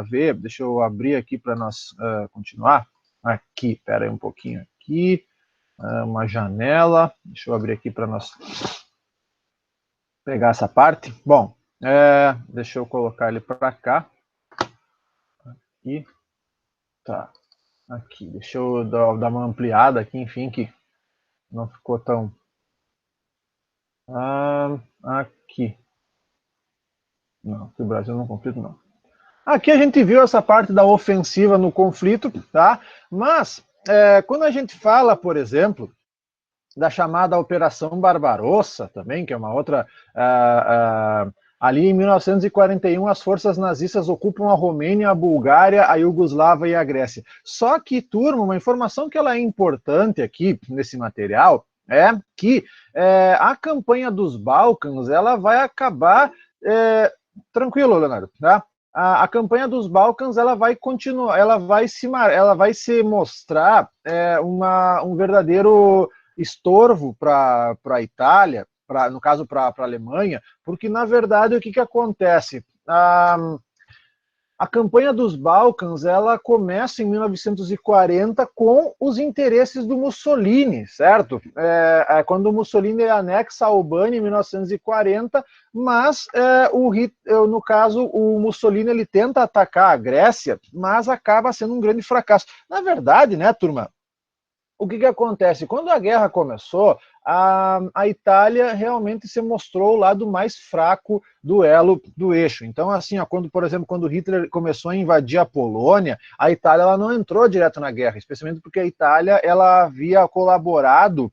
ver. Deixa eu abrir aqui para nós continuar. Aqui, espera aí um pouquinho aqui. Uma janela, deixa eu abrir aqui para nós pegar essa parte. Bom, deixa eu colocar ele para cá. Aqui, tá, aqui, deixa eu dar uma ampliada aqui, enfim, que não ficou tão... aqui. Não, aqui o Brasil não conflito, não. Aqui a gente viu essa parte da ofensiva no conflito, tá? Mas, quando a gente fala, por exemplo, da chamada Operação Barbarossa, também, que é uma outra... ali em 1941, as forças nazistas ocupam a Romênia, a Bulgária, a Iugoslávia e a Grécia. Só que, turma, uma informação que ela é importante aqui, nesse material, é que a campanha dos Balcãs, ela vai acabar... tranquilo, Leonardo, tá? A campanha dos Balcãs ela vai continuar, ela vai se mostrar um verdadeiro estorvo para a Itália, no caso para a Alemanha, porque na verdade o que acontece? A campanha dos Balcãs ela começa em 1940 com os interesses do Mussolini, certo? Quando o Mussolini anexa a Albânia em 1940, mas no caso o Mussolini ele tenta atacar a Grécia, mas acaba sendo um grande fracasso. Na verdade, né, turma? O que acontece? Quando a guerra começou, a Itália realmente se mostrou o lado mais fraco do elo do eixo. Então, assim, por exemplo, quando Hitler começou a invadir a Polônia, a Itália ela não entrou direto na guerra, especialmente porque a Itália ela havia colaborado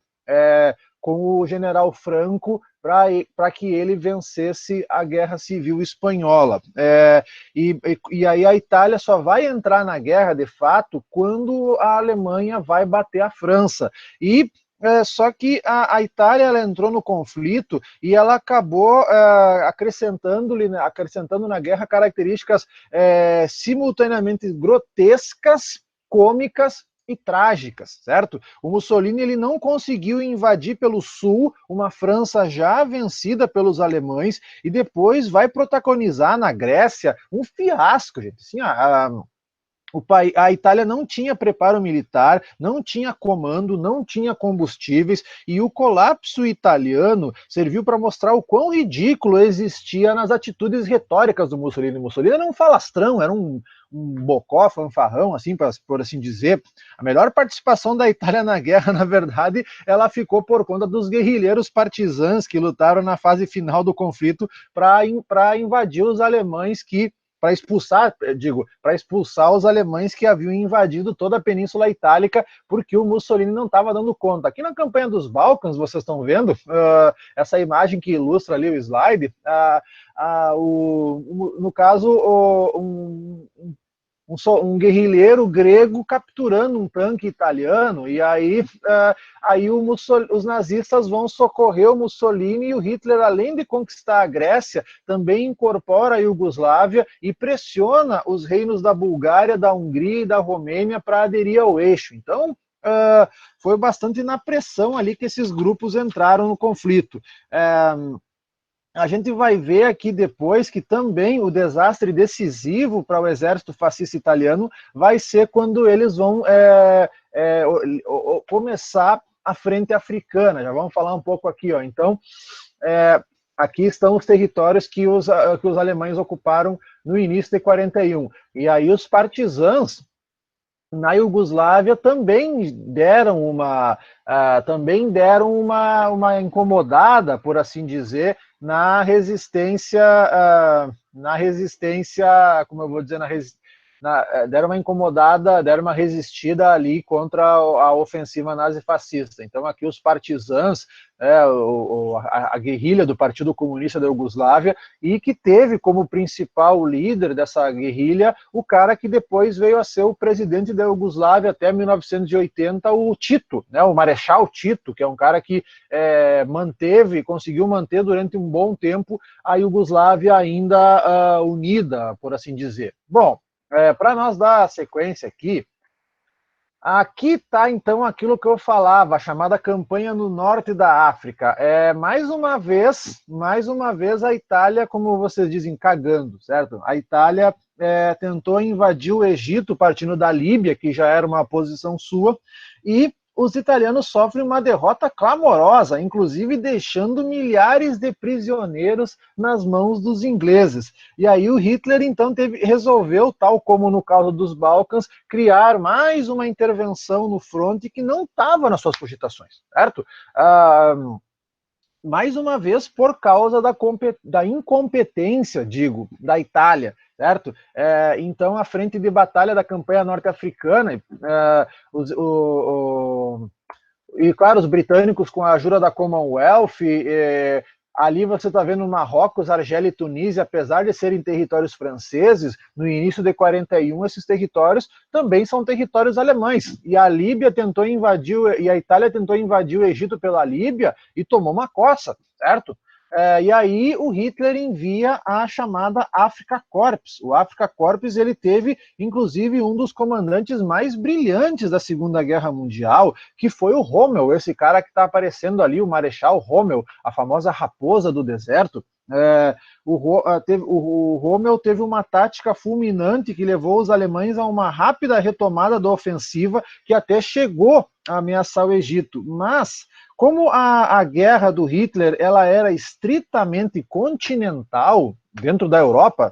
com o general Franco para que ele vencesse a Guerra Civil Espanhola. E aí a Itália só vai entrar na guerra, de fato, quando a Alemanha vai bater a França. Só que a Itália ela entrou no conflito e ela acabou acrescentando na guerra características simultaneamente grotescas, cômicas e trágicas, certo? O Mussolini ele não conseguiu invadir pelo sul uma França já vencida pelos alemães e depois vai protagonizar na Grécia um fiasco, gente. Assim, a Itália não tinha preparo militar, não tinha comando, não tinha combustíveis, e o colapso italiano serviu para mostrar o quão ridículo existia nas atitudes retóricas do Mussolini. Mussolini era um falastrão, era um bocó, fanfarrão, assim, por assim dizer. A melhor participação da Itália na guerra, na verdade, ela ficou por conta dos guerrilheiros partisãs que lutaram na fase final do conflito para invadir os alemães para expulsar os alemães que haviam invadido toda a Península Itálica, porque o Mussolini não estava dando conta. Aqui na campanha dos Balcãs, vocês estão vendo essa imagem que ilustra ali o slide, no caso, um guerrilheiro grego capturando um tanque italiano, e aí, os nazistas vão socorrer o Mussolini, e o Hitler, além de conquistar a Grécia, também incorpora a Iugoslávia e pressiona os reinos da Bulgária, da Hungria e da Romênia para aderir ao eixo. Então, foi bastante na pressão ali que esses grupos entraram no conflito. A gente vai ver aqui depois que também o desastre decisivo para o exército fascista italiano vai ser quando eles vão começar a frente africana. Já vamos falar um pouco aqui, ó. Então, aqui estão os territórios que os alemães ocuparam no início de 41. E aí os partisãos na Iugoslávia também deram uma incomodada, por assim dizer, na resistência, como eu vou dizer, deram uma incomodada, deram uma resistida ali contra a ofensiva nazifascista. Então aqui os partisãs, a guerrilha do Partido Comunista da Iugoslávia, e que teve como principal líder dessa guerrilha o cara que depois veio a ser o presidente da Iugoslávia até 1980, o Tito, né, o Marechal Tito, que é um cara que conseguiu manter durante um bom tempo a Iugoslávia ainda unida, por assim dizer. Bom, para nós dar a sequência aqui está então aquilo que eu falava, a chamada campanha no norte da África. Mais uma vez a Itália, como vocês dizem, cagando, certo? A Itália tentou invadir o Egito partindo da Líbia, que já era uma posição sua, e os italianos sofrem uma derrota clamorosa, inclusive deixando milhares de prisioneiros nas mãos dos ingleses. E aí o Hitler, então, resolveu, tal como no caso dos Balcãs, criar mais uma intervenção no fronte que não estava nas suas cogitações, certo? Mais uma vez, por causa da incompetência, da Itália, certo? Então, a frente de batalha da campanha norte-africana, e, claro, os britânicos, com a ajuda da Commonwealth, ali você está vendo Marrocos, Argélia e Tunísia, apesar de serem territórios franceses, no início de 41, esses territórios também são territórios alemães. E a Líbia tentou invadir, e a Itália tentou invadir o Egito pela Líbia e tomou uma coça, certo? E aí o Hitler envia a chamada Afrika Korps. O Afrika Korps, ele teve, inclusive, um dos comandantes mais brilhantes da Segunda Guerra Mundial, que foi o Rommel, esse cara que está aparecendo ali, o Marechal Rommel, a famosa raposa do deserto. O Rommel teve uma tática fulminante que levou os alemães a uma rápida retomada da ofensiva que até chegou a ameaçar o Egito. Mas, como a guerra do Hitler ela era estritamente continental dentro da Europa,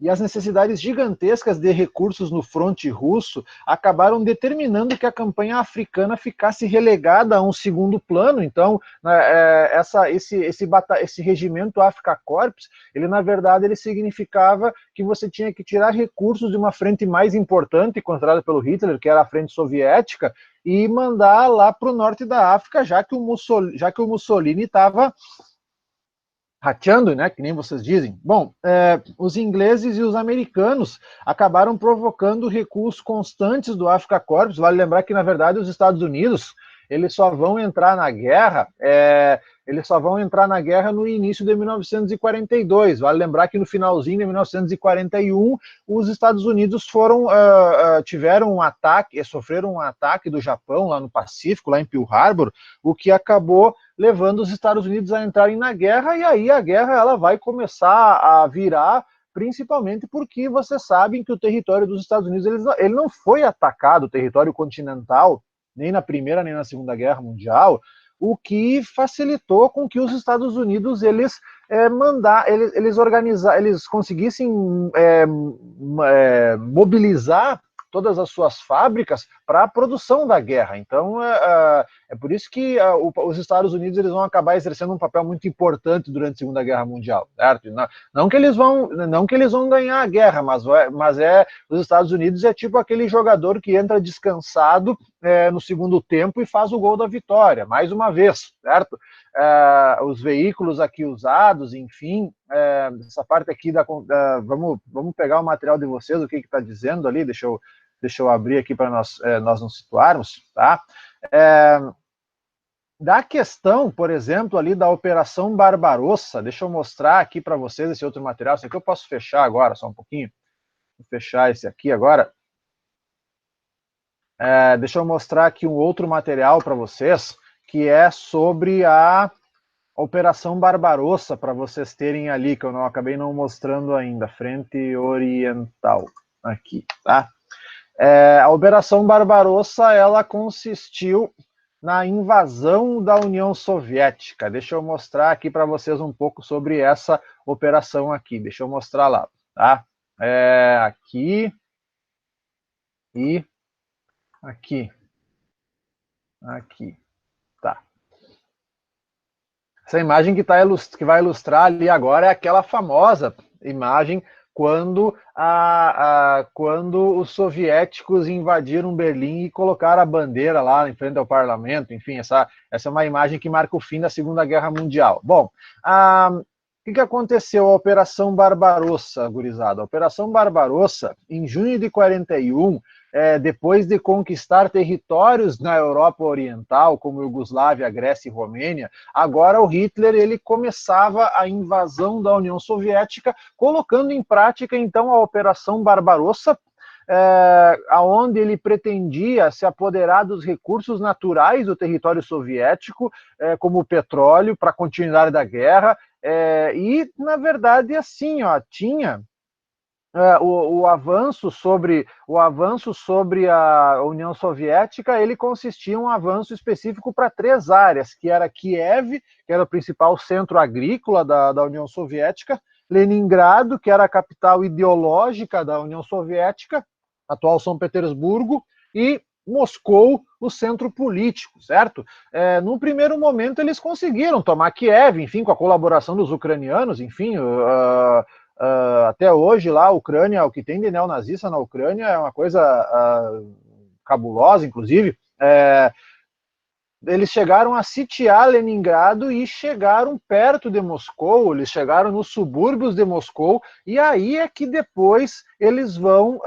e as necessidades gigantescas de recursos no fronte russo acabaram determinando que a campanha africana ficasse relegada a um segundo plano. Então, esse regimento Afrika Korps, ele na verdade ele significava que você tinha que tirar recursos de uma frente mais importante, controlada pelo Hitler, que era a frente soviética, e mandar lá para o norte da África, já que o Mussolini estava rateando, né, que nem vocês dizem. Bom, os ingleses e os americanos acabaram provocando recuos constantes do Afrika Korps. Vale lembrar que, na verdade, os Estados Unidos, eles só vão entrar na guerra, no início de 1942. Vale lembrar que no finalzinho de 1941, os Estados Unidos tiveram um ataque, sofreram um ataque do Japão lá no Pacífico, lá em Pearl Harbor, o que acabou levando os Estados Unidos a entrarem na guerra, e aí a guerra ela vai começar a virar principalmente porque vocês sabem que o território dos Estados Unidos ele não foi atacado, o território continental, nem na Primeira nem na Segunda Guerra Mundial, o que facilitou com que os Estados Unidos eles eles conseguissem mobilizar todas as suas fábricas para a produção da guerra. Então, é por isso que os Estados Unidos eles vão acabar exercendo um papel muito importante durante a Segunda Guerra Mundial, certo? Não que eles vão ganhar a guerra, mas os Estados Unidos é tipo aquele jogador que entra descansado no segundo tempo e faz o gol da vitória, mais uma vez, certo? Os veículos aqui usados, enfim, essa parte aqui vamos pegar o material de vocês, o que está dizendo ali, deixa eu abrir aqui para nós nos situarmos, tá? Da questão, por exemplo, ali da Operação Barbarossa, deixa eu mostrar aqui para vocês esse outro material, esse aqui eu posso fechar agora, só um pouquinho, vou fechar esse aqui agora. Deixa eu mostrar aqui um outro material para vocês, que é sobre a Operação Barbarossa, para vocês terem ali, que eu acabei não mostrando ainda, Frente Oriental, aqui, tá? A Operação Barbarossa, ela consistiu na invasão da União Soviética. Deixa eu mostrar aqui para vocês um pouco sobre essa operação aqui. Deixa eu mostrar lá, tá? Aqui e aqui. Aqui, tá. Essa imagem que vai ilustrar ali agora é aquela famosa imagem quando os soviéticos invadiram Berlim e colocaram a bandeira lá em frente ao parlamento. Enfim, essa é uma imagem que marca o fim da Segunda Guerra Mundial. Bom, o que aconteceu? A Operação Barbarossa, gurizada. A Operação Barbarossa, em junho de 41, depois de conquistar territórios na Europa Oriental, como Iugoslávia, Grécia e Romênia, agora o Hitler ele começava a invasão da União Soviética, colocando em prática, então, a Operação Barbarossa, aonde ele pretendia se apoderar dos recursos naturais do território soviético, como o petróleo, para a continuidade da guerra, e, na verdade, assim, tinha o avanço sobre a União Soviética, ele consistia em um avanço específico para 3 áreas, que era Kiev, que era o principal centro agrícola da União Soviética, Leningrado, que era a capital ideológica da União Soviética, atual São Petersburgo, e Moscou, o centro político, certo? No primeiro momento eles conseguiram tomar Kiev, enfim, com a colaboração dos ucranianos, enfim, até hoje lá, a Ucrânia, o que tem de neonazista na Ucrânia é uma coisa cabulosa, inclusive. Eles chegaram a sitiar Leningrado e chegaram perto de Moscou, eles chegaram nos subúrbios de Moscou, e aí é que depois eles vão,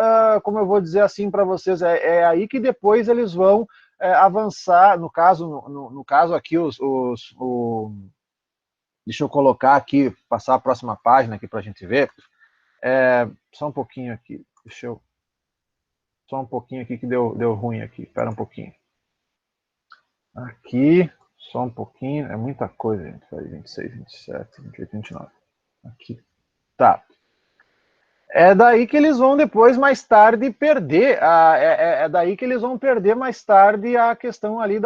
como eu vou dizer assim para vocês, aí que depois eles vão avançar, no caso aqui, deixa eu colocar aqui, passar a próxima página aqui para a gente ver. Só um pouquinho aqui, só um pouquinho aqui que deu ruim aqui, espera um pouquinho. Aqui, só um pouquinho, é muita coisa, gente. 26, 27, 28, 29. Aqui. Tá. É daí que eles vão depois, mais tarde, perder. É daí que eles vão perder mais tarde a questão ali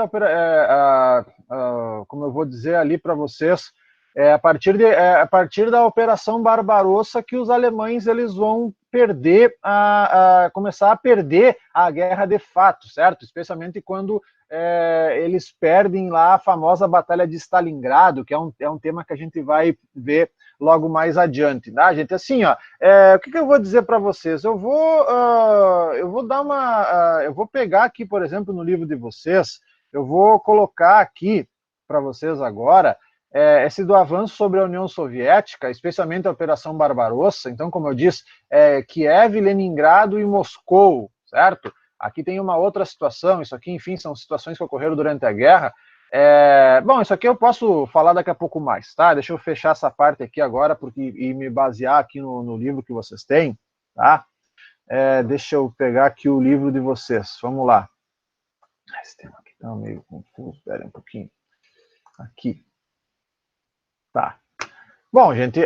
como eu vou dizer ali para vocês, a partir da Operação Barbarossa que os alemães eles vão perder, começar a perder a guerra de fato, certo? Especialmente quando eles perdem lá a famosa Batalha de Stalingrado, que é um tema que a gente vai ver logo mais adiante, tá, gente? Assim, o que eu vou dizer para vocês? Eu vou dar eu vou pegar aqui, por exemplo, no livro de vocês, eu vou colocar aqui para vocês agora esse do avanço sobre a União Soviética, especialmente a Operação Barbarossa. Então, como eu disse, Kiev, Leningrado e Moscou, certo? Aqui tem uma outra situação, isso aqui, enfim, são situações que ocorreram durante a guerra. Bom, isso aqui eu posso falar daqui a pouco mais, tá? Deixa eu fechar essa parte aqui agora e me basear aqui no livro que vocês têm, tá? Deixa eu pegar aqui o livro de vocês, vamos lá. Esse tema aqui tá meio confuso, espera um pouquinho. Aqui. Tá. Bom, gente,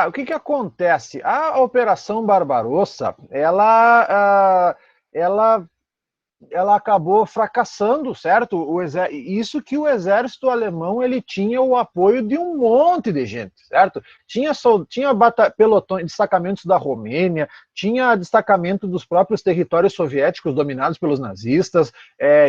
o que acontece? A Operação Barbarossa, ela acabou fracassando, certo? Isso que o exército alemão ele tinha o apoio de um monte de gente, certo? Tinha pelotões, destacamentos da Romênia, tinha destacamento dos próprios territórios soviéticos dominados pelos nazistas,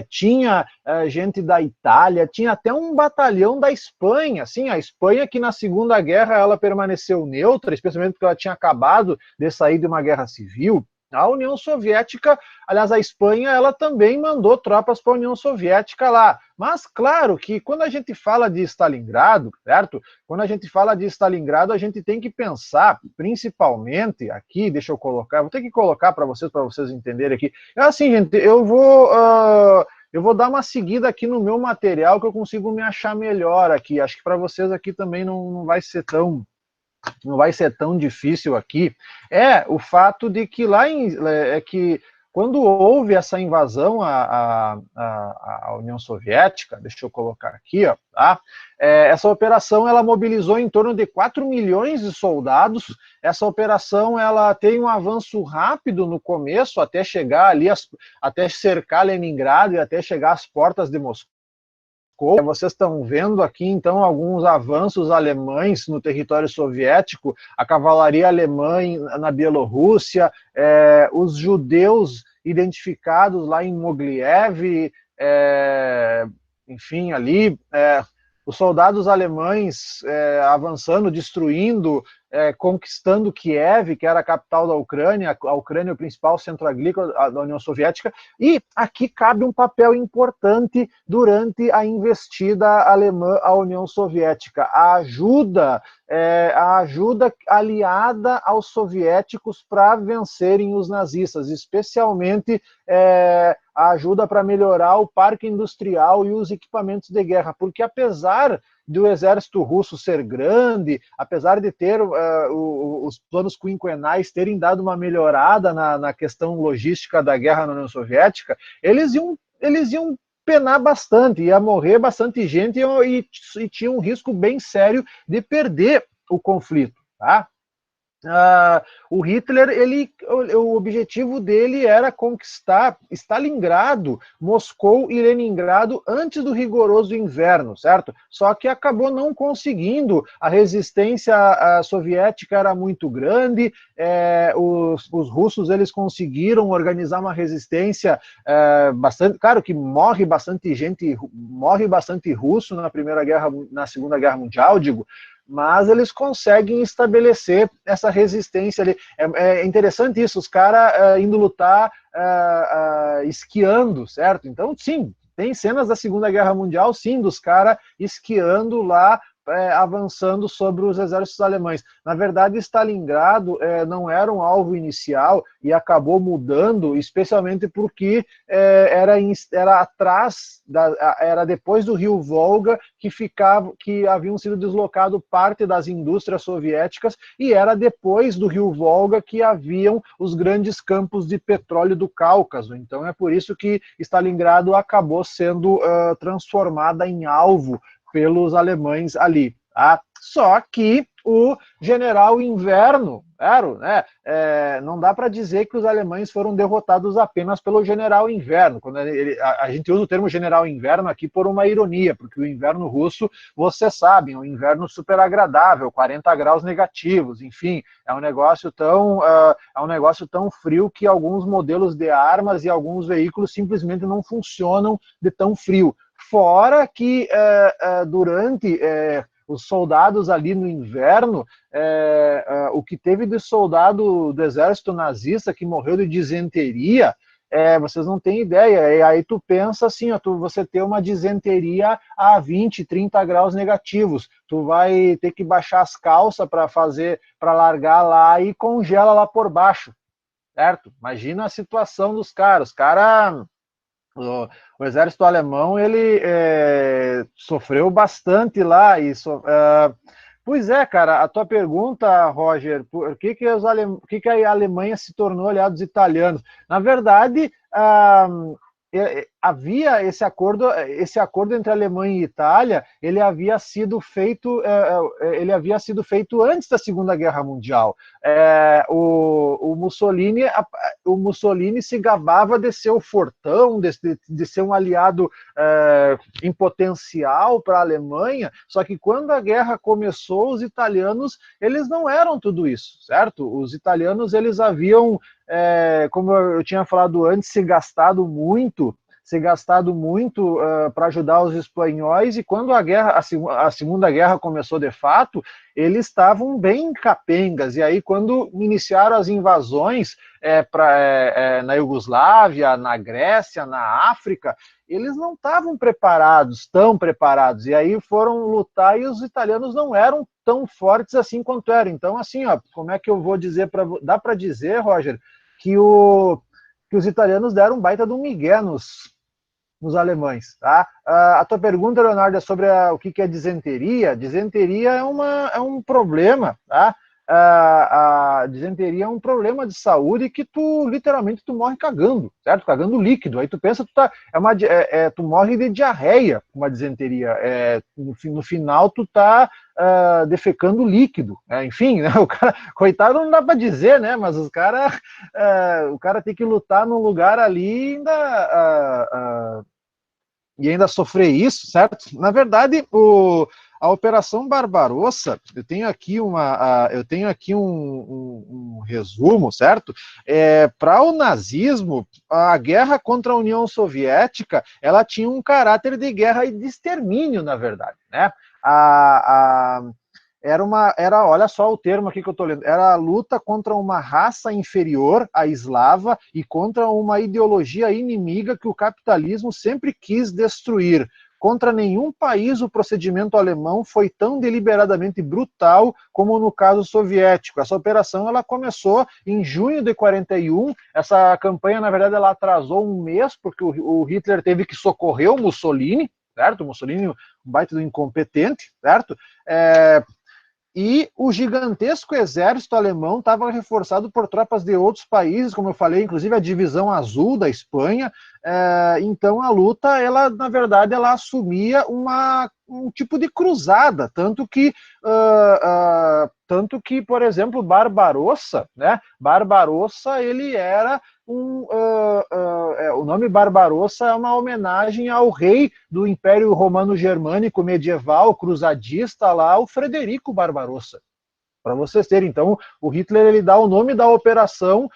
tinha gente da Itália, tinha até um batalhão da Espanha, assim, a Espanha que na Segunda Guerra ela permaneceu neutra, especialmente porque ela tinha acabado de sair de uma guerra civil. A União Soviética, aliás, a Espanha, ela também mandou tropas para a União Soviética lá. Mas, claro, que quando a gente fala de Stalingrado, certo? Quando a gente fala de Stalingrado, a gente tem que pensar, principalmente aqui, deixa eu colocar, vou ter que colocar para vocês entenderem aqui. É assim, gente, eu vou dar uma seguida aqui no meu material que eu consigo me achar melhor aqui. Acho que para vocês aqui também não vai ser tão difícil aqui, o fato de que que quando houve essa invasão à União Soviética, deixa eu colocar aqui, ó, tá? Essa operação ela mobilizou em torno de 4 milhões de soldados. Essa operação ela tem um avanço rápido no começo, até chegar ali, até cercar Leningrado e até chegar às portas de Moscou. Vocês estão vendo aqui, então, alguns avanços alemães no território soviético, a cavalaria alemã na Bielorrússia, os judeus identificados lá em Mogliev, enfim, ali, os soldados alemães avançando, destruindo, conquistando Kiev, que era a capital da Ucrânia, a Ucrânia é o principal centro agrícola da União Soviética, e aqui cabe um papel importante durante a investida alemã à União Soviética, a ajuda aliada aos soviéticos para vencerem os nazistas, especialmente a ajuda para melhorar o parque industrial e os equipamentos de guerra, porque apesar do exército russo ser grande, apesar de ter os planos quinquenais terem dado uma melhorada na questão logística da guerra na União Soviética, eles iam penar bastante, ia morrer bastante gente e tinha um risco bem sério de perder o conflito, tá? O Hitler, o objetivo dele era conquistar Stalingrado, Moscou e Leningrado antes do rigoroso inverno, certo? Só que acabou não conseguindo, a resistência soviética era muito grande, os russos eles conseguiram organizar uma resistência bastante, claro que morre bastante russo na Segunda Guerra Mundial, digo, mas eles conseguem estabelecer essa resistência ali. É interessante isso, os caras indo lutar esquiando, certo? Então, sim, tem cenas da Segunda Guerra Mundial, sim, dos caras esquiando lá, avançando sobre os exércitos alemães. Na verdade, Stalingrado não era um alvo inicial e acabou mudando, especialmente porque era atrás, era depois do rio Volga que haviam sido deslocado parte das indústrias soviéticas e era depois do rio Volga que haviam os grandes campos de petróleo do Cáucaso. Então é por isso que Stalingrado acabou sendo transformada em alvo pelos alemães ali. Tá? Só que o general Inverno, não dá para dizer que os alemães foram derrotados apenas pelo general Inverno. Quando a gente usa o termo general Inverno aqui por uma ironia, porque o inverno russo, vocês sabem, é um inverno super agradável, 40 graus negativos, enfim, é um negócio tão frio que alguns modelos de armas e alguns veículos simplesmente não funcionam de tão frio. Fora que durante os soldados ali no inverno, o que teve de soldado do exército nazista que morreu de disenteria, vocês não têm ideia. E aí tu pensa assim, ó, você ter uma disenteria a 20, 30 graus negativos, tu vai ter que baixar as calças para largar lá e congela lá por baixo, certo? Imagina a situação dos caras. Os caras... O exército alemão ele sofreu bastante lá. Pois é, cara, a tua pergunta, Roger, por que a Alemanha se tornou aliada dos italianos? Na verdade, havia esse acordo entre Alemanha e Itália, ele havia sido feito antes da Segunda Guerra Mundial. O Mussolini se gabava de ser o fortão, de ser um aliado em potencial para a Alemanha, só que quando a guerra começou, os italianos, eles não eram tudo isso, certo? Os italianos, eles haviam, como eu tinha falado antes, se gastado muito para ajudar os espanhóis, e quando a Segunda Guerra começou de fato, eles estavam bem capengas, e aí quando iniciaram as invasões na Iugoslávia, na Grécia, na África, eles não estavam tão preparados, e aí foram lutar, e os italianos não eram tão fortes assim quanto eram. Então, assim, ó, como é que eu vou dizer, dá para dizer, Roger, que os italianos deram um baita de um migué nos alemães. Tá? A tua pergunta, Leonardo, é sobre o que é disenteria. Disenteria é um problema, tá? A disenteria é um problema de saúde que literalmente tu morre cagando, certo? Cagando líquido. Aí tu pensa, tu morre de diarreia com uma disenteria. No final tu tá defecando líquido. Enfim, né? O cara, coitado, não dá para dizer, né? Mas o cara tem que lutar num lugar ali e ainda sofrer isso, certo? Na verdade, a Operação Barbarossa, eu tenho aqui um resumo, certo? Para o nazismo, a guerra contra a União Soviética, ela tinha um caráter de guerra e de extermínio, na verdade, né? Olha só o termo aqui que eu estou lendo, era a luta contra uma raça inferior, a eslava, e contra uma ideologia inimiga que o capitalismo sempre quis destruir. Contra nenhum país o procedimento alemão foi tão deliberadamente brutal como no caso soviético. Essa operação ela começou em junho de 41, essa campanha, na verdade, ela atrasou um mês, porque o Hitler teve que socorrer o Mussolini, certo? O Mussolini, um baita do incompetente, certo? E o gigantesco exército alemão estava reforçado por tropas de outros países, como eu falei, inclusive a divisão azul da Espanha. Então a luta, na verdade, ela assumia um tipo de cruzada, tanto que, por exemplo, Barbarossa, né? Barbarossa, ele era o nome Barbarossa é uma homenagem ao rei do Império Romano Germânico medieval, cruzadista lá, o Frederico Barbarossa. Para vocês terem, então, o Hitler ele dá o nome da operação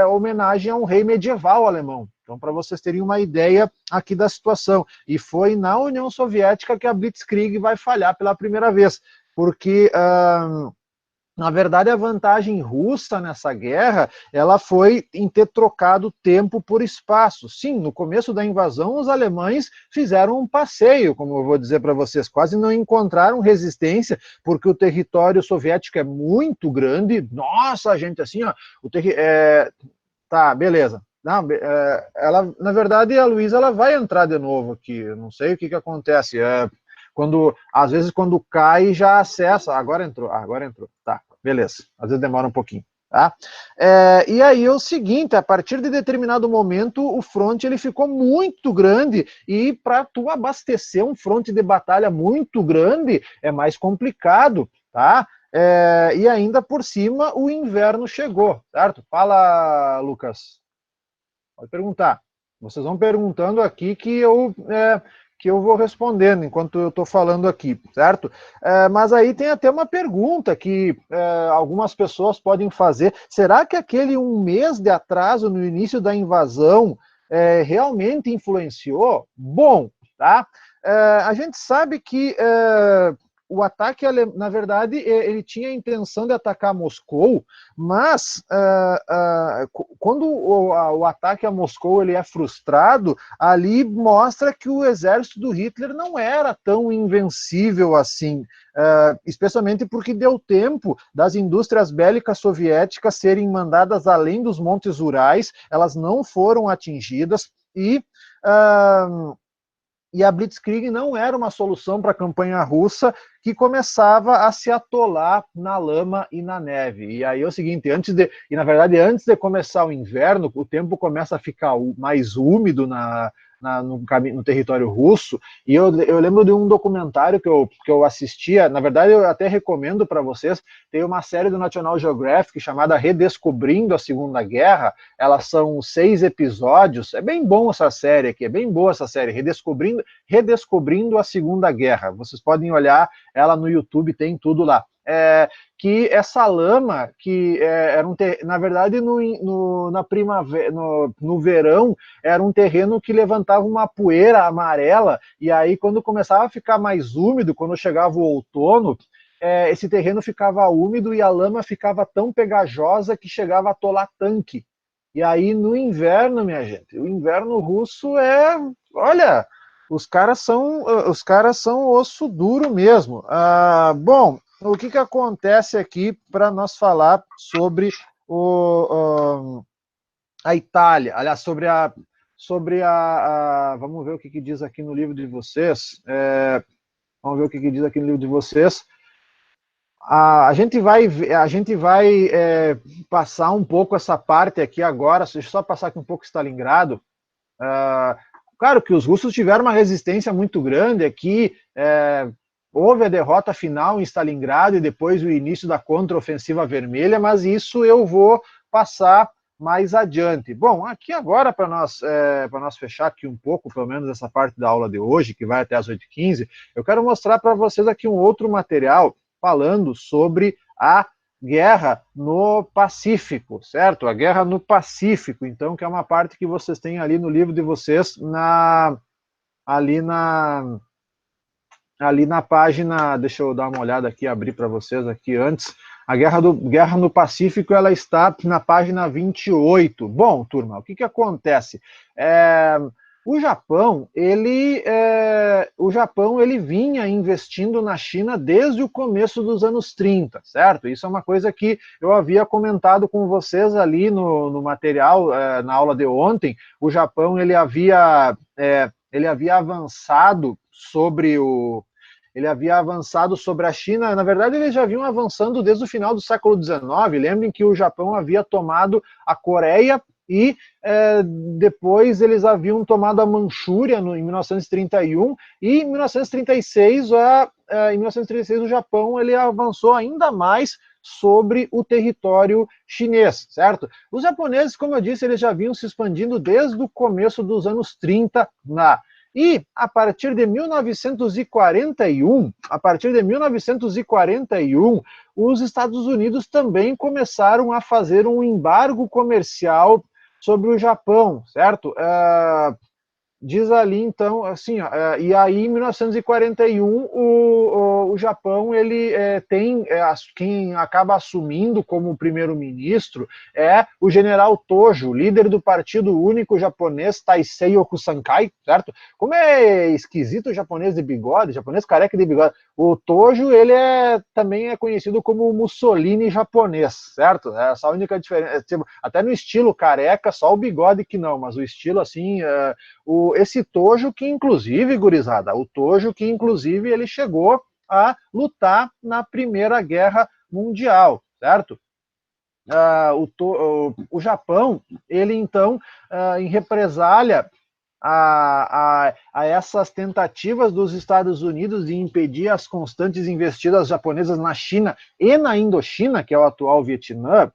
homenagem a um rei medieval alemão. Então, para vocês terem uma ideia aqui da situação. E foi na União Soviética que a Blitzkrieg vai falhar pela primeira vez, porque na verdade, a vantagem russa nessa guerra, ela foi em ter trocado tempo por espaço. Sim, no começo da invasão, os alemães fizeram um passeio, como eu vou dizer para vocês, quase não encontraram resistência, porque o território soviético é muito grande. Nossa, gente, assim, ó, tá, beleza. Não, na verdade, a Luísa ela vai entrar de novo aqui. Eu não sei o que acontece. Às vezes quando cai já acessa, agora entrou, tá, beleza, às vezes demora um pouquinho, tá? E aí é o seguinte, a partir de determinado momento o fronte ele ficou muito grande e para tu abastecer um fronte de batalha muito grande é mais complicado, tá? E ainda por cima o inverno chegou, certo? Fala, Lucas, pode perguntar, vocês vão perguntando aqui que eu vou respondendo enquanto eu estou falando aqui, certo? Mas aí tem até uma pergunta que algumas pessoas podem fazer. Será que aquele um mês de atraso no início da invasão realmente influenciou? Bom, tá? A gente sabe que o ataque, na verdade, ele tinha a intenção de atacar Moscou, mas quando o ataque a Moscou ele é frustrado, ali mostra que o exército do Hitler não era tão invencível assim, especialmente porque deu tempo das indústrias bélicas soviéticas serem mandadas além dos montes Urais, elas não foram atingidas e E a Blitzkrieg não era uma solução para a campanha russa, que começava a se atolar na lama e na neve. E aí é o seguinte, na verdade, antes de começar o inverno, o tempo começa a ficar mais úmido no território russo, e eu lembro de um documentário que eu assistia, na verdade eu até recomendo para vocês, tem uma série do National Geographic chamada Redescobrindo a Segunda Guerra, elas são 6 episódios, é bem bom essa série aqui, é bem boa essa série, Redescobrindo a Segunda Guerra, vocês podem olhar ela no YouTube, tem tudo lá. Que essa lama, que era na verdade na primavera, no verão, era um terreno que levantava uma poeira amarela, e aí quando começava a ficar mais úmido, quando chegava o outono, esse terreno ficava úmido e a lama ficava tão pegajosa que chegava a atolar tanque. E aí no inverno, minha gente, o inverno russo olha, os caras são osso duro mesmo. Bom, o que acontece aqui para nós falar sobre a Itália, aliás, vamos ver o que diz aqui no livro de vocês. Vamos ver o que diz aqui no livro de vocês. A gente vai passar um pouco essa parte aqui agora, deixa eu só passar aqui um pouco Stalingrado. Claro que os russos tiveram uma resistência muito grande aqui, houve a derrota final em Stalingrado e depois o início da contraofensiva vermelha, mas isso eu vou passar mais adiante. Bom, aqui agora, para nós fechar aqui um pouco, pelo menos essa parte da aula de hoje, que vai até as 8h15, eu quero mostrar para vocês aqui um outro material falando sobre a guerra no Pacífico, certo? A guerra no Pacífico, então, que é uma parte que vocês têm ali no livro de vocês, ali na página, deixa eu dar uma olhada aqui, abrir para vocês aqui antes, a guerra no Pacífico, ela está na página 28. Bom, turma, o que acontece? O Japão, ele vinha investindo na China desde o começo dos anos 30, certo? Isso é uma coisa que eu havia comentado com vocês ali no material, na aula de ontem. O Japão, ele havia avançado sobre a China. Na verdade, eles já vinham avançando desde o final do século XIX. Lembrem que o Japão havia tomado a Coreia e depois eles haviam tomado a Manchúria em 1931, e em 1936, o Japão ele avançou ainda mais sobre o território chinês, certo? Os japoneses, como eu disse, eles já vinham se expandindo desde o começo dos anos 30 e a partir de 1941, os Estados Unidos também começaram a fazer um embargo comercial sobre o Japão, certo? Diz ali, então, assim, e aí em 1941 o Japão, ele quem acaba assumindo como primeiro-ministro é o general Tojo, líder do Partido Único Japonês Taisei Okusankai, certo? Como é esquisito o japonês de bigode, japonês careca de bigode. O Tojo, ele também é conhecido como o Mussolini japonês, certo? Essa é a única diferença, até no estilo careca, só o bigode que não, mas o estilo, assim, esse Tojo que, inclusive, gurizada, ele chegou a lutar na Primeira Guerra Mundial, certo? O Japão, ele então, em represália a essas tentativas dos Estados Unidos de impedir as constantes investidas japonesas na China e na Indochina, que é o atual Vietnã,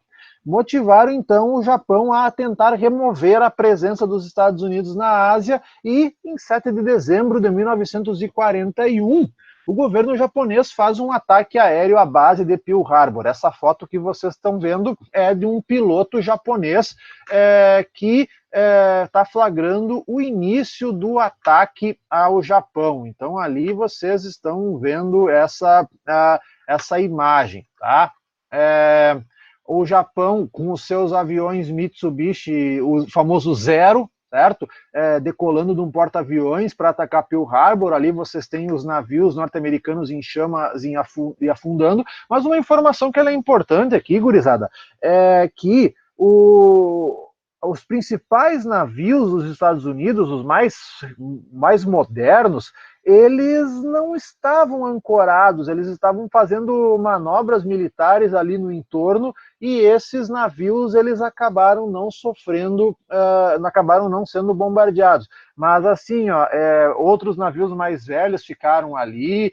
motivaram então o Japão a tentar remover a presença dos Estados Unidos na Ásia, e em 7 de dezembro de 1941, o governo japonês faz um ataque aéreo à base de Pearl Harbor. Essa foto que vocês estão vendo é de um piloto japonês que está flagrando o início do ataque ao Japão. Então ali vocês estão vendo essa imagem, tá? O Japão, com os seus aviões Mitsubishi, o famoso Zero, certo? Decolando de um porta-aviões para atacar Pearl Harbor. Ali vocês têm os navios norte-americanos em chamas e afundando. Mas uma informação que ela é importante aqui, gurizada, é que os principais navios dos Estados Unidos, os mais modernos, eles não estavam ancorados, eles estavam fazendo manobras militares ali no entorno, e esses navios eles acabaram não sofrendo, acabaram não sendo bombardeados. Mas assim, ó, outros navios mais velhos ficaram ali,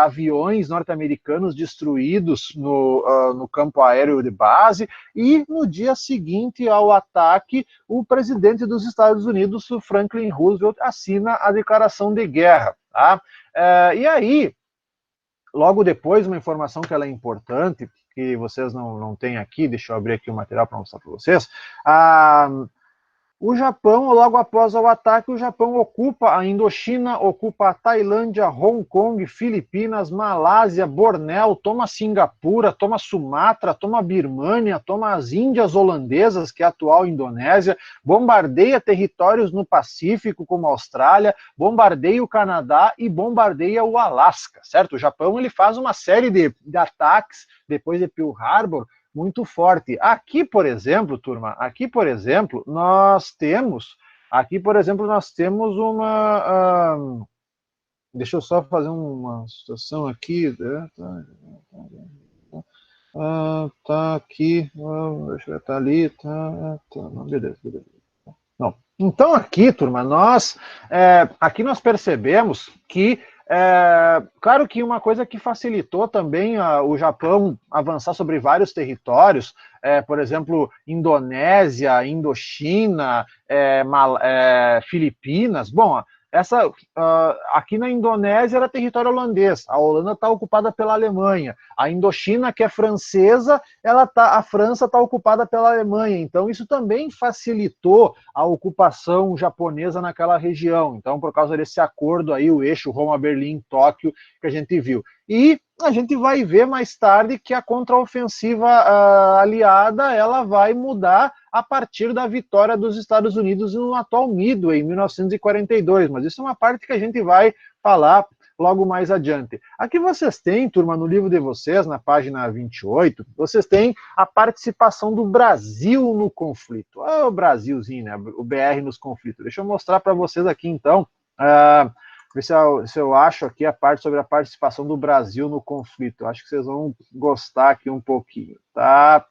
aviões norte-americanos destruídos no campo aéreo de base, e no dia seguinte ao ataque, o presidente dos Estados Unidos, Franklin Roosevelt, assina a declaração de guerra. Tá? E aí, logo depois, uma informação que ela é importante, que vocês não têm aqui, deixa eu abrir aqui o material para mostrar para vocês. O Japão, logo após o ataque, o Japão ocupa a Indochina, ocupa a Tailândia, Hong Kong, Filipinas, Malásia, Bornéu, toma Singapura, toma Sumatra, toma Birmânia, toma as Índias holandesas, que é a atual Indonésia, bombardeia territórios no Pacífico, como a Austrália, bombardeia o Canadá e bombardeia o Alasca, certo? O Japão ele faz uma série de ataques depois de Pearl Harbor, muito forte. Aqui, por exemplo, turma, nós temos uma... deixa eu só fazer uma situação aqui. Tá aqui, deixa eu ver, tá ali, não, beleza. Não. Então aqui, turma, aqui nós percebemos que claro que uma coisa que facilitou também o Japão avançar sobre vários territórios, por exemplo, Indonésia, Indochina, Filipinas, bom, aqui na Indonésia era território holandês, a Holanda está ocupada pela Alemanha, a Indochina, que é francesa, a França está ocupada pela Alemanha, então isso também facilitou a ocupação japonesa naquela região, então por causa desse acordo aí, o eixo Roma-Berlim-Tóquio, que a gente viu. E a gente vai ver mais tarde que a contraofensiva aliada ela vai mudar a partir da vitória dos Estados Unidos no atual Midway, em 1942, mas isso é uma parte que a gente vai falar logo mais adiante. Aqui vocês têm, turma, no livro de vocês, na página 28, vocês têm a participação do Brasil no conflito. O Brasilzinho, né? O BR nos conflitos. Deixa eu mostrar para vocês aqui, então, ver se eu acho aqui a parte sobre a participação do Brasil no conflito. Eu acho que vocês vão gostar aqui um pouquinho, tá?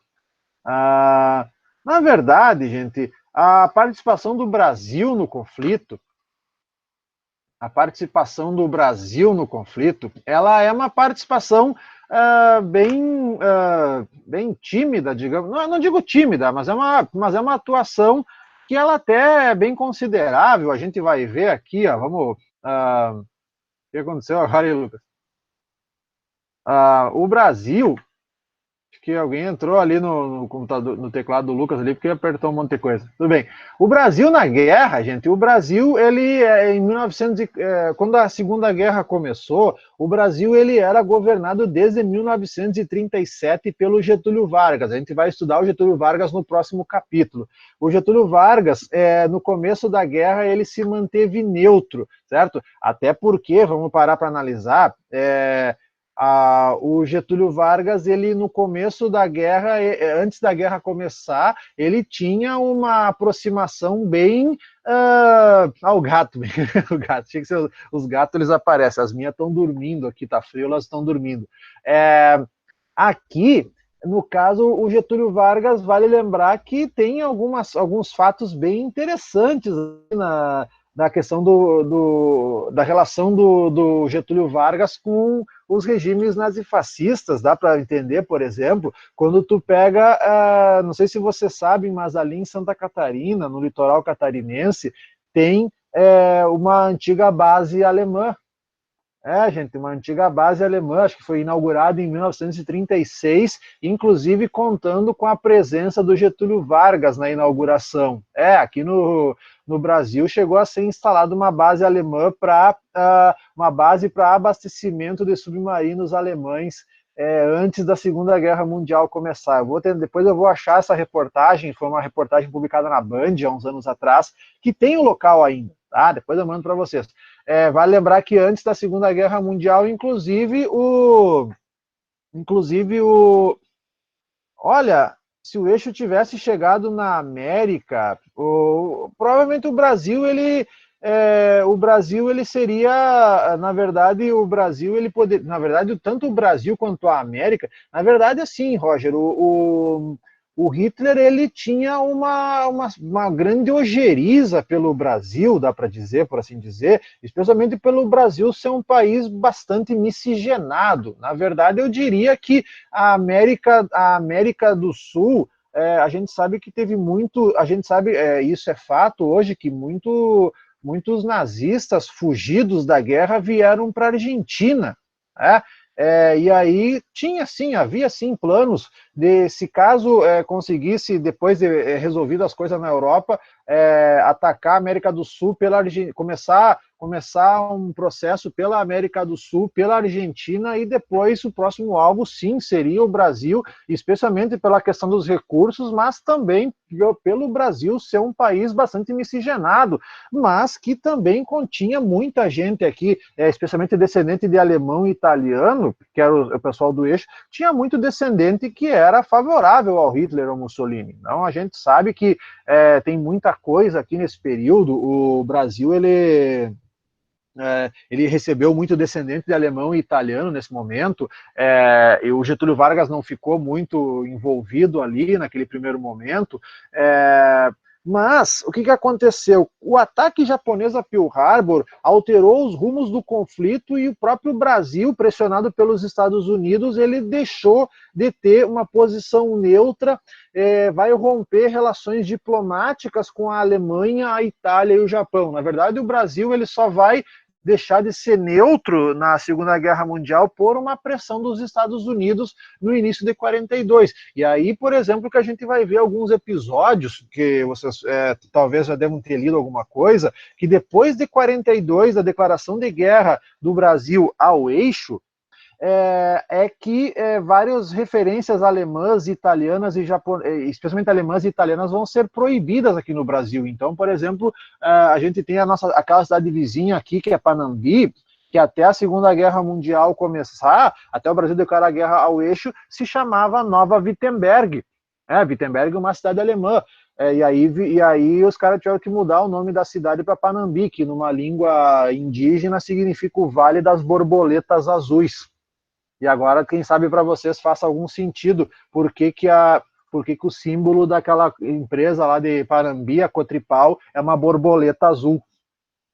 Na verdade, gente, a participação do Brasil no conflito, ela é uma participação bem tímida, digamos. Não digo tímida, mas é uma atuação que ela até é bem considerável. A gente vai ver aqui, ó, vamos... o que aconteceu agora aí, Lucas? O Brasil... que alguém entrou ali no computador, no teclado do Lucas ali, porque apertou um monte de coisa. Tudo bem. O Brasil na guerra, gente, o Brasil, ele, em 1900, quando a Segunda Guerra começou, o Brasil, ele era governado desde 1937 pelo Getúlio Vargas. A gente vai estudar o Getúlio Vargas no próximo capítulo. O Getúlio Vargas, no começo da guerra, ele se manteve neutro, certo? Até porque, vamos parar para analisar, o Getúlio Vargas, ele no começo da guerra, antes da guerra começar, ele tinha uma aproximação bem ao gato. O gato, tinha que ser, os gatos eles aparecem, as minhas estão dormindo aqui, tá frio, elas estão dormindo. Aqui, no caso, o Getúlio Vargas, vale lembrar que tem alguns fatos bem interessantes na questão da relação do Getúlio Vargas com os regimes nazifascistas. Dá para entender, por exemplo, quando tu pega, não sei se vocês sabem, mas ali em Santa Catarina, no litoral catarinense, tem uma antiga base alemã. Gente, uma antiga base alemã, acho que foi inaugurada em 1936, inclusive contando com a presença do Getúlio Vargas na inauguração. Aqui no Brasil chegou a ser instalada uma base alemã uma base para abastecimento de submarinos alemães antes da Segunda Guerra Mundial começar. Depois eu vou achar essa reportagem, foi uma reportagem publicada na Band há uns anos atrás, que tem o local ainda, tá? Depois eu mando para vocês. Vale lembrar que antes da Segunda Guerra Mundial, inclusive olha, se o eixo tivesse chegado na América, provavelmente o Brasil ele seria, na verdade, o Brasil ele poderia, na verdade, tanto o Brasil quanto a América, na verdade, assim, Roger, o Hitler ele tinha uma grande ojeriza pelo Brasil, dá para dizer, por assim dizer, especialmente pelo Brasil ser um país bastante miscigenado. Na verdade, eu diria que a América do Sul, a gente sabe que teve muito, a gente sabe, isso é fato hoje, que muitos nazistas fugidos da guerra vieram para a Argentina, né? E aí havia sim planos de, se caso conseguisse, depois de resolvido as coisas na Europa, atacar a América do Sul pela Argentina, começar um processo pela América do Sul, pela Argentina, e depois o próximo alvo, sim, seria o Brasil, especialmente pela questão dos recursos, mas também pelo Brasil ser um país bastante miscigenado, mas que também continha muita gente aqui, especialmente descendente de alemão e italiano, que era o pessoal do eixo, tinha muito descendente que era favorável ao Hitler ou Mussolini. Então a gente sabe que tem muita coisa aqui nesse período. O Brasil ele recebeu muito descendente de alemão e italiano nesse momento, e o Getúlio Vargas não ficou muito envolvido ali naquele primeiro momento, mas o que aconteceu? O ataque japonês a Pearl Harbor alterou os rumos do conflito, e o próprio Brasil, pressionado pelos Estados Unidos, ele deixou de ter uma posição neutra, vai romper relações diplomáticas com a Alemanha, a Itália e o Japão. Na verdade, o Brasil ele só vai deixar de ser neutro na Segunda Guerra Mundial por uma pressão dos Estados Unidos no início de 42. E aí, por exemplo, que a gente vai ver alguns episódios, que vocês talvez já devem ter lido alguma coisa, que depois de 42, da declaração de guerra do Brasil ao eixo, que várias referências alemãs, italianas e especialmente alemãs e italianas, vão ser proibidas aqui no Brasil. Então, por exemplo, a gente tem aquela cidade vizinha aqui, que é Panambi, que até a Segunda Guerra Mundial começar, até o Brasil declarar a guerra ao eixo, se chamava Nova Wittenberg. Wittenberg é uma cidade alemã. E aí os caras tiveram que mudar o nome da cidade para Panambi, que numa língua indígena significa o Vale das Borboletas Azuis. E agora, quem sabe para vocês faça algum sentido por que o símbolo daquela empresa lá de Panambi, a Cotripal, é uma borboleta azul,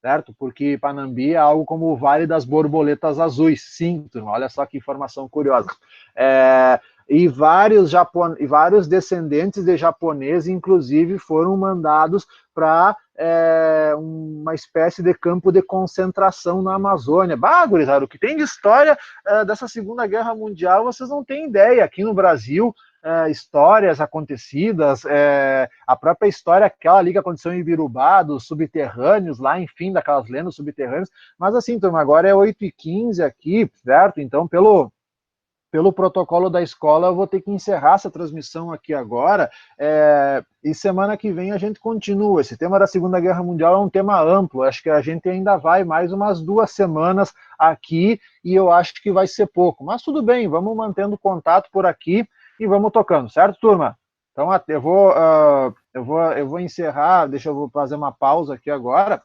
certo? Porque Panambi é algo como o Vale das Borboletas Azuis. Sim, turma, olha só que informação curiosa. E vários descendentes de japoneses, inclusive, foram mandados para uma espécie de campo de concentração na Amazônia. Gurizada, o que tem de história dessa Segunda Guerra Mundial, vocês não têm ideia. Aqui no Brasil, histórias acontecidas, a própria história, aquela ali que aconteceu em Ibirubá, dos subterrâneos, lá, enfim, daquelas lendas subterrâneas. Mas assim, turma, agora é 8h15 aqui, certo? Então, pelo protocolo da escola, eu vou ter que encerrar essa transmissão aqui agora, e semana que vem a gente continua. Esse tema da Segunda Guerra Mundial é um tema amplo, acho que a gente ainda vai mais umas 2 semanas aqui, e eu acho que vai ser pouco, mas tudo bem, vamos mantendo contato por aqui, e vamos tocando, certo, turma? Então, eu vou encerrar, eu vou fazer uma pausa aqui agora,